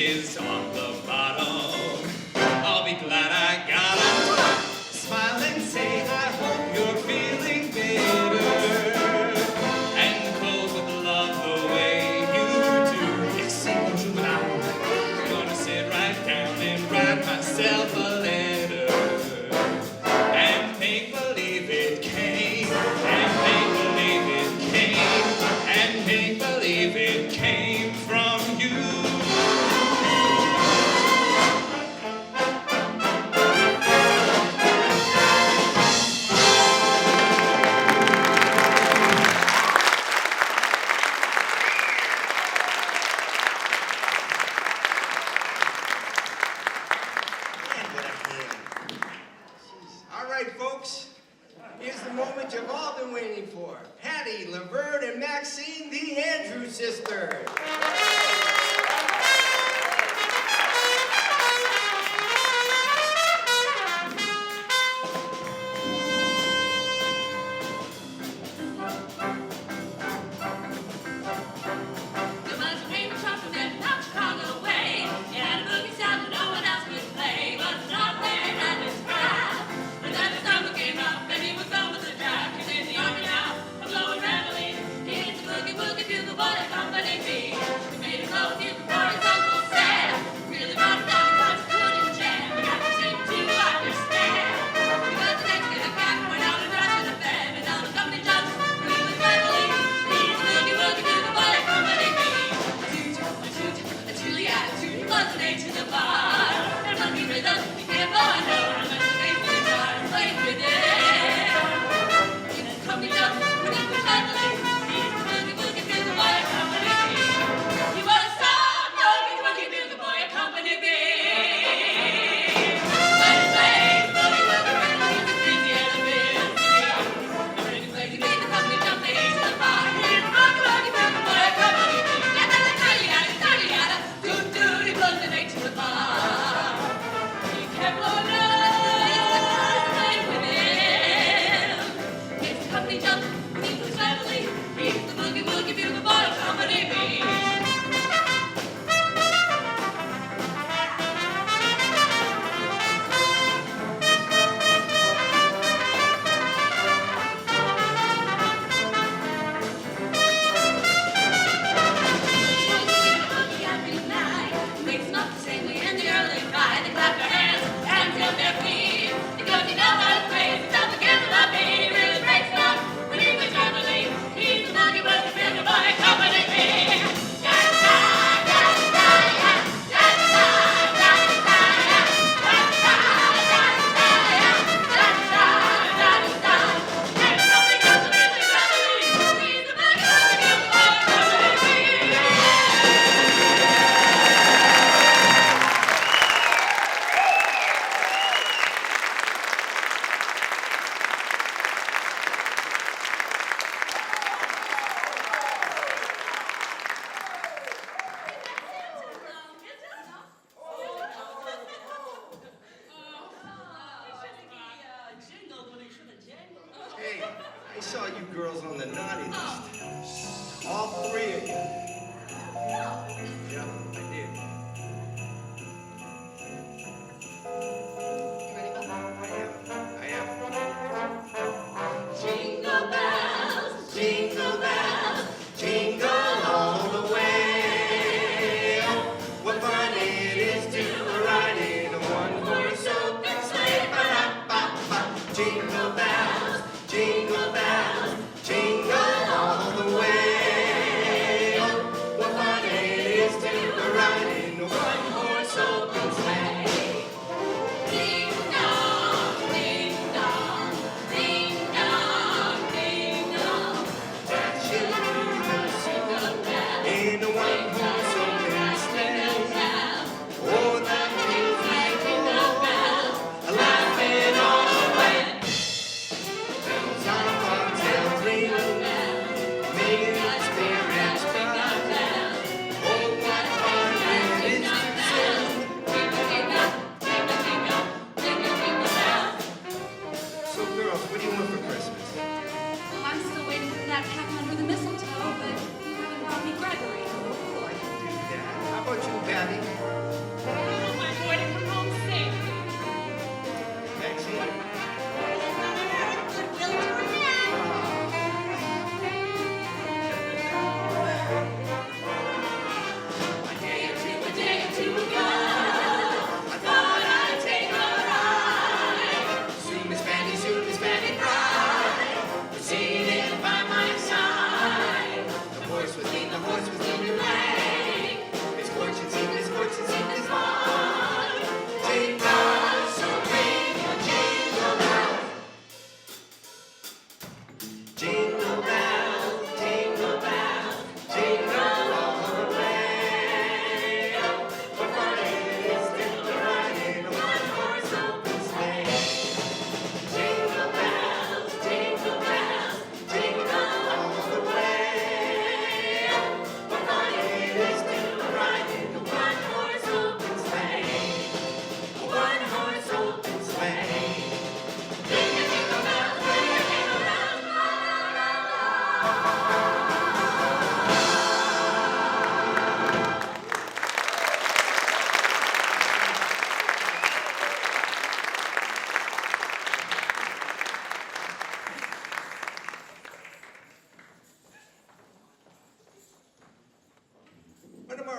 kisses on the bottom. I'll be glad I got 'em. Smile and say, I hope you're feeling better. And close with love the way you do. I'm gonna sit right down and write myself a letter. And make believe it came. And make believe it came. And make believe it came from you. All right, folks. Here's the moment you've all been waiting for. Hattie, Laverne, and Maxine, the Andrews sisters. Company B.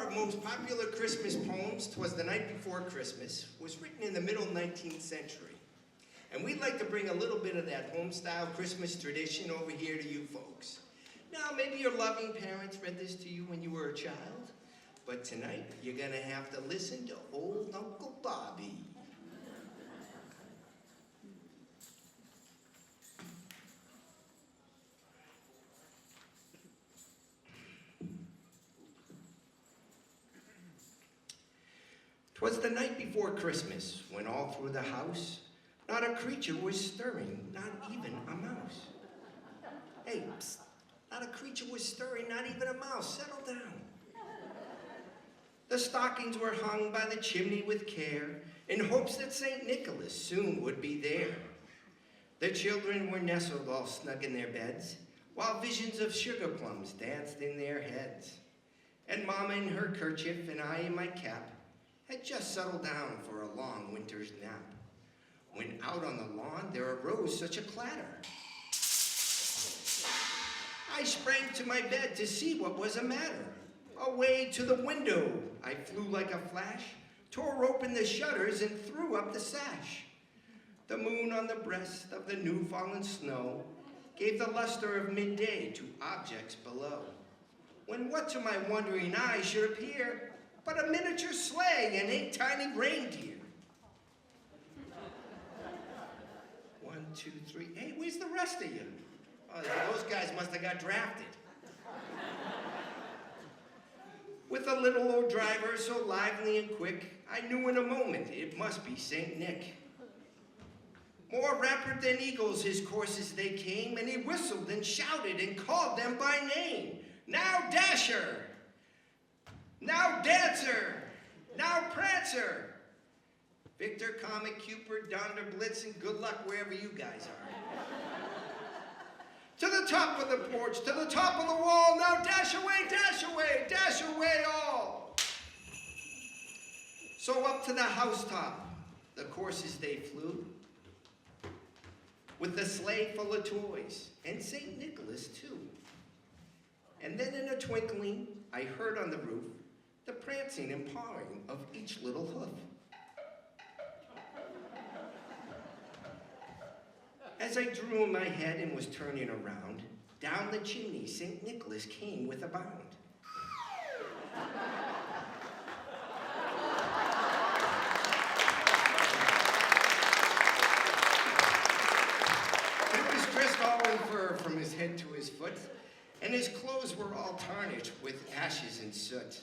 our most popular Christmas poems, "'Twas the Night Before Christmas," was written in the middle 19th century. And we'd like to bring a little bit of that home-style Christmas tradition over here to you folks. Now, maybe your loving parents read this to you when you were a child, but tonight you're gonna have to listen to old Uncle Bobby. "'Twas the night before Christmas, when all through the house, not a creature was stirring, not even a mouse. Hey, psst, not a creature was stirring, not even a mouse. Settle down. The stockings were hung by the chimney with care, in hopes that St. Nicholas soon would be there. The children were nestled all snug in their beds, while visions of sugar plums danced in their heads. And Mama in her kerchief and I in my cap had just settled down for a long winter's nap, when out on the lawn there arose such a clatter. I sprang to my bed to see what was the matter. Away to the window I flew like a flash, tore open the shutters and threw up the sash. The moon on the breast of the new-fallen snow gave the luster of midday to objects below, when what to my wondering eye should appear but a miniature sleigh and 8 tiny reindeer. 1, 2, 3. Hey, where's the rest of you? Oh, those guys must have got drafted. With a little old driver so lively and quick, I knew in a moment it must be St. Nick. More rapid than eagles his courses they came, and he whistled and shouted and called them by name. Now Dasher! Now Dancer! Now Prancer! Victor, Comet, Cupid, Donder, Blitz, and good luck wherever you guys are. To the top of the porch, to the top of the wall, now dash away all. So up to the housetop, the courses they flew, with the sleigh full of toys, and St. Nicholas too. And then in a twinkling, I heard on the roof the prancing and pawing of each little hoof. As I drew in my head and was turning around, down the chimney St. Nicholas came with a bound. He was dressed all in fur from his head to his foot, and his clothes were all tarnished with ashes and soot.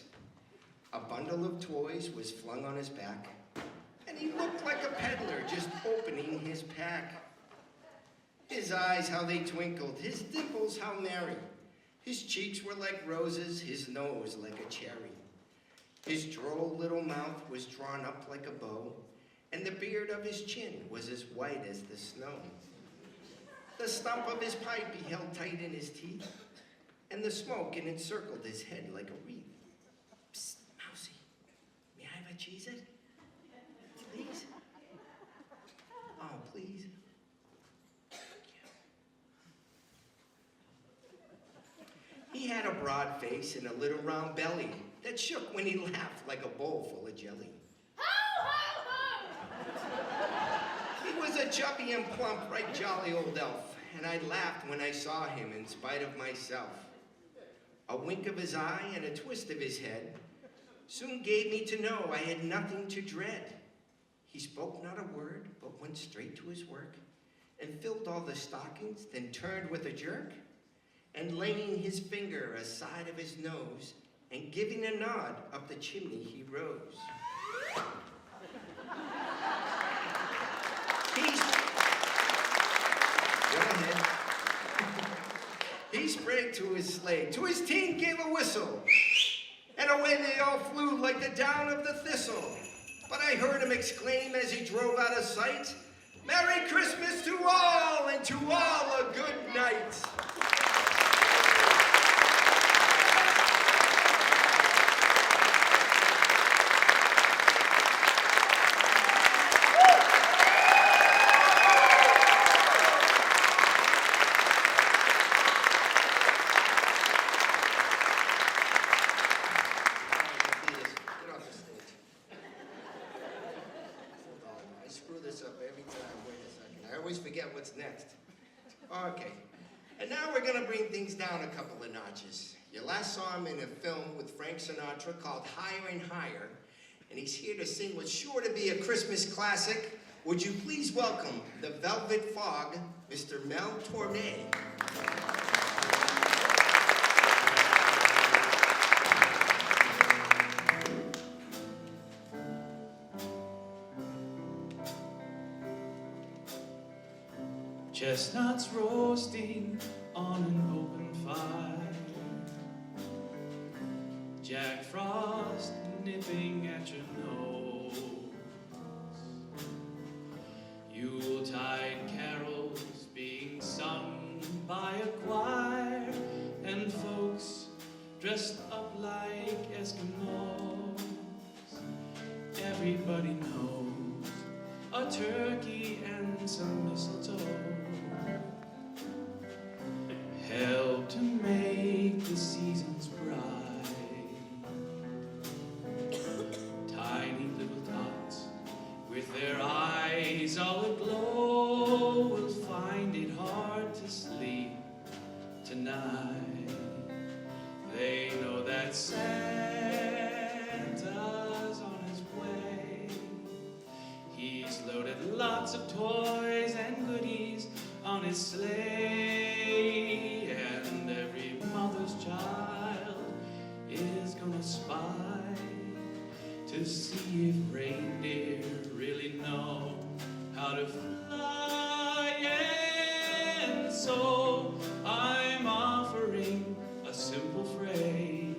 A bundle of toys was flung on his back, and he looked like a peddler just opening his pack. His eyes, how they twinkled, his dimples, how merry. His cheeks were like roses, his nose like a cherry. His droll little mouth was drawn up like a bow, and the beard of his chin was as white as the snow. The stump of his pipe he held tight in his teeth, and the smoke encircled his head like a wreath. Psst, Mousie, may I have a Cheez-It? Please? Oh, please. He had a broad face and a little round belly that shook when he laughed like a bowl full of jelly. He was a chubby and plump, right jolly old elf, and I laughed when I saw him in spite of myself. A wink of his eye and a twist of his head soon gave me to know I had nothing to dread. He spoke not a word, but went straight to his work, and filled all the stockings, then turned with a jerk, and laying his finger aside of his nose, and giving a nod up the chimney he rose. He sprang to his sleigh, to his team gave a whistle, and away they all flew like the down of the thistle. But I heard him exclaim as he drove out of sight, "Merry Christmas to all, and to all a good night." down a couple of notches. You last saw him in a film with Frank Sinatra called Higher and Higher, and he's here to sing what's sure to be a Christmas classic. Would you please welcome the Velvet Fog, Mr. Mel Tormé. Chestnuts roasting on an open fire, Jack Frost nipping at your nose, Yuletide carols being sung by a choir, and folks dressed up like Eskimos. Everybody knows a turkey and some mistletoe help to make the seasons bright. Tiny little tots with their eyes all aglow will find it hard to sleep tonight. They know that Santa's on his way. He's loaded lots of toys and goodies on his sleigh, and every mother's child is gonna spy to see if reindeer really know how to fly. And so I'm offering a simple phrase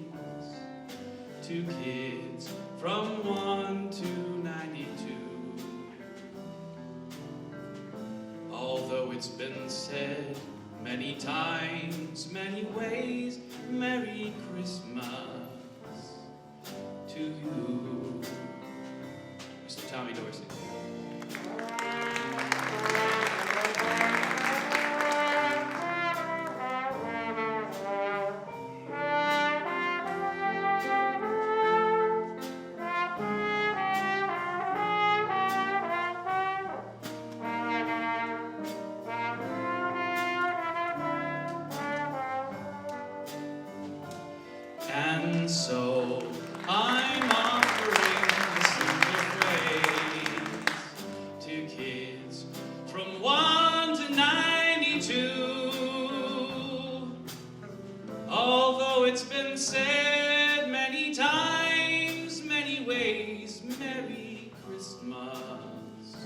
to kids from 1 to 92. Although it's been said many times, many ways, Merry Christmas to you. Mr. Tommy Dorsey. And so I'm offering a simple phrase to kids from 1 to 92. Although it's been said many times, many ways, Merry Christmas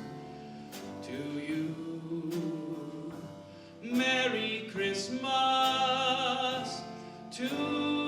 to you. Merry Christmas to you.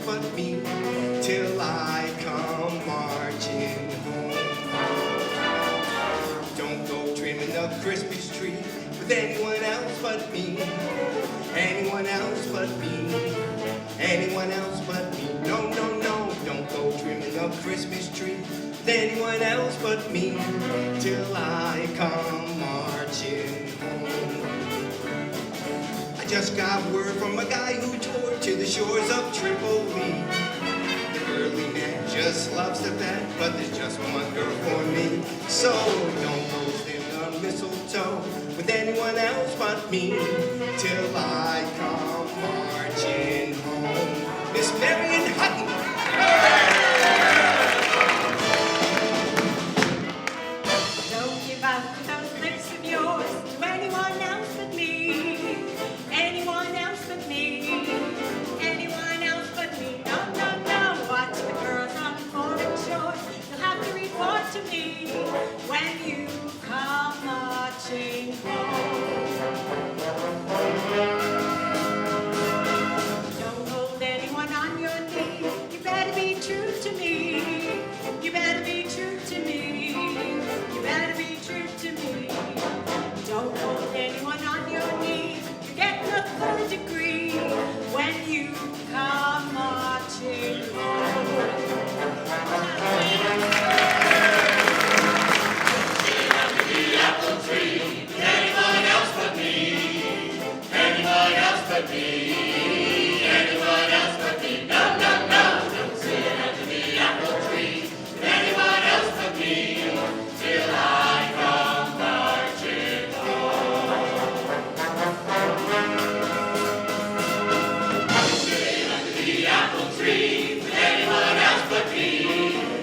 but me till I come marching home. Don't go trimming the Christmas tree with anyone else but me. Anyone else but me. Anyone else but me. No, no, no. Don't go trimming the Christmas tree with anyone else but me till I come marching home. I just got word from a guy who toured to the shores of Tripoli. The burly man just loves the bat, but there's just one girl for me. So don't go in the mistletoe with anyone else but me till I come marching home. Miss Marion Hutton. Don't give out those lips of yours to anyone else but me. Anyone else but me. Anyone else but me. No, no, no. Watch the girls on foreign shores. You'll have to report to me when you come marching home. Don't hold anyone on your knee. You better be true to me. You better be true to me. You better be true to me. Don't hold anyone on your knee. You're getting a third degree when you come marching home. Under the apple tree, anyone else but me. Anyone else but me. Anyone else but me. No, no, no. Don't sit under the apple tree. Anyone else but me till I come marching home. Don't sit under the apple tree with anyone else but me.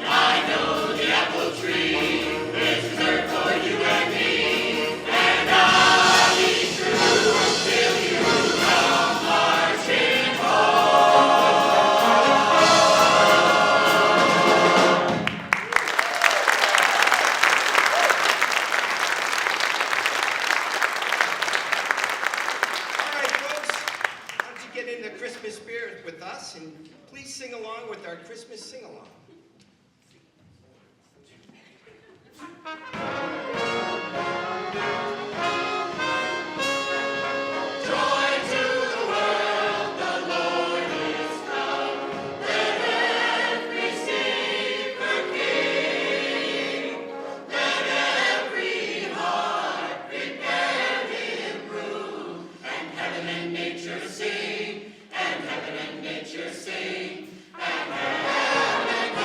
I know the apple tree is reserved for you and me, and I'll be true till you come marching All right, folks, why don't you get in the Christmas spirit with us and please sing along with our Christmas sing-along. Joy to the world, the Lord is come. Let earth receive her King. Let every heart prepare him room, and heaven and nature sing, and heaven and nature sing, and heaven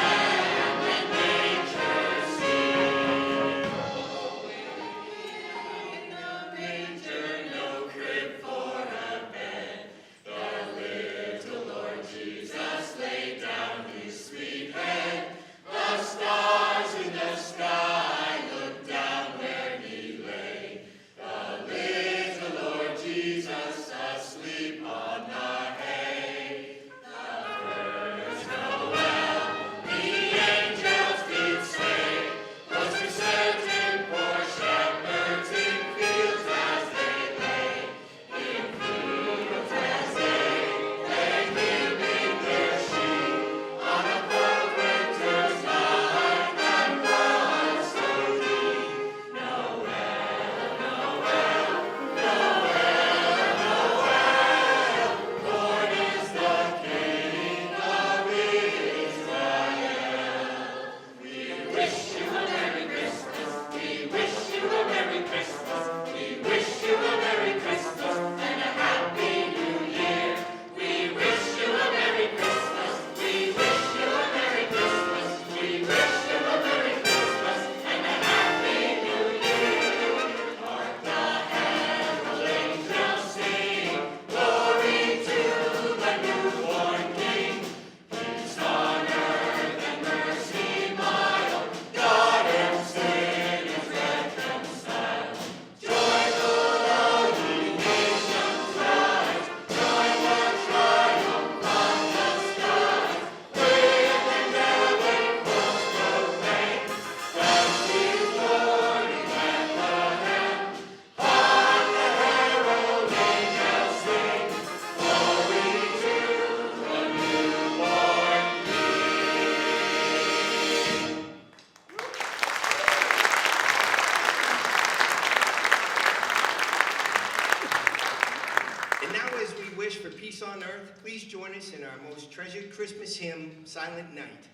wish for peace on earth, please join us in our most treasured Christmas hymn, Silent Night.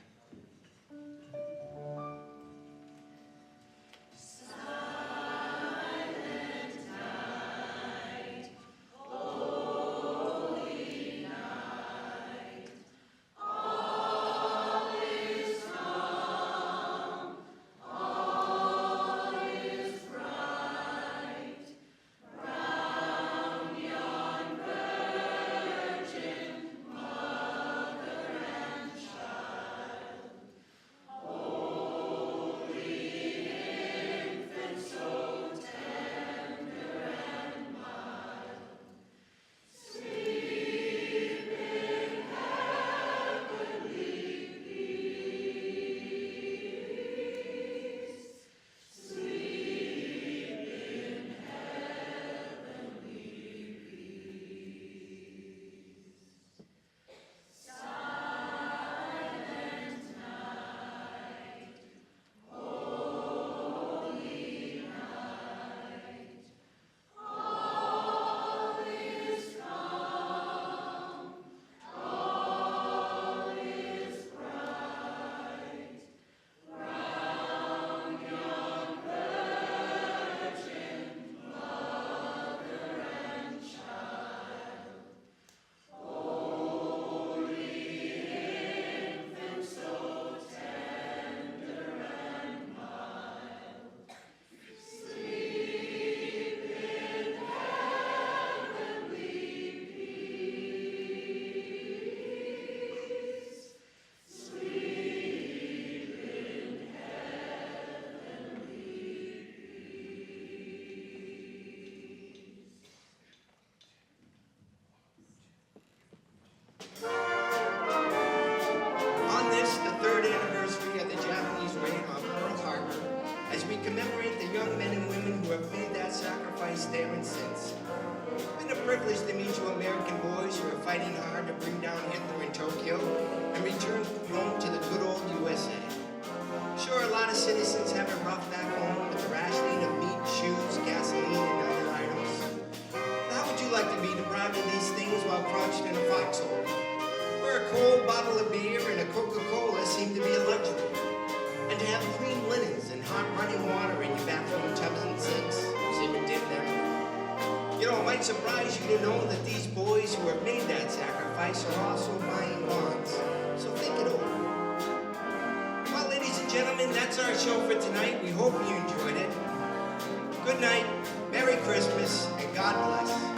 There and since. It's been a privilege to meet you American boys who are fighting hard to bring down Hitler in Tokyo and return home to the good old USA. Sure, a lot of citizens have it rough back home with the rationing of meat, shoes, gasoline, and other items. How would you like to be deprived of these things while crouched in a foxhole, where a cold bottle of beer and a Coca-Cola seem to be a luxury, and to have clean linens and hot running water in your bathroom tubs and sinks? You know, it might surprise you to know that these boys who have made that sacrifice are also buying bonds. So think it over. Well, ladies and gentlemen, that's our show for tonight. We hope you enjoyed it. Good night, Merry Christmas, and God bless.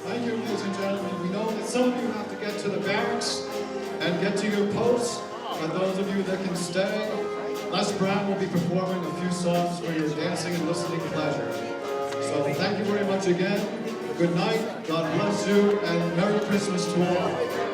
Thank you, ladies and gentlemen. We know that some of you have to get to the barracks and get to your posts. For those of you that can stay, Les Brown will be performing a few songs for your dancing and listening pleasure. So thank you very much again. Good night, God bless you, and Merry Christmas to all.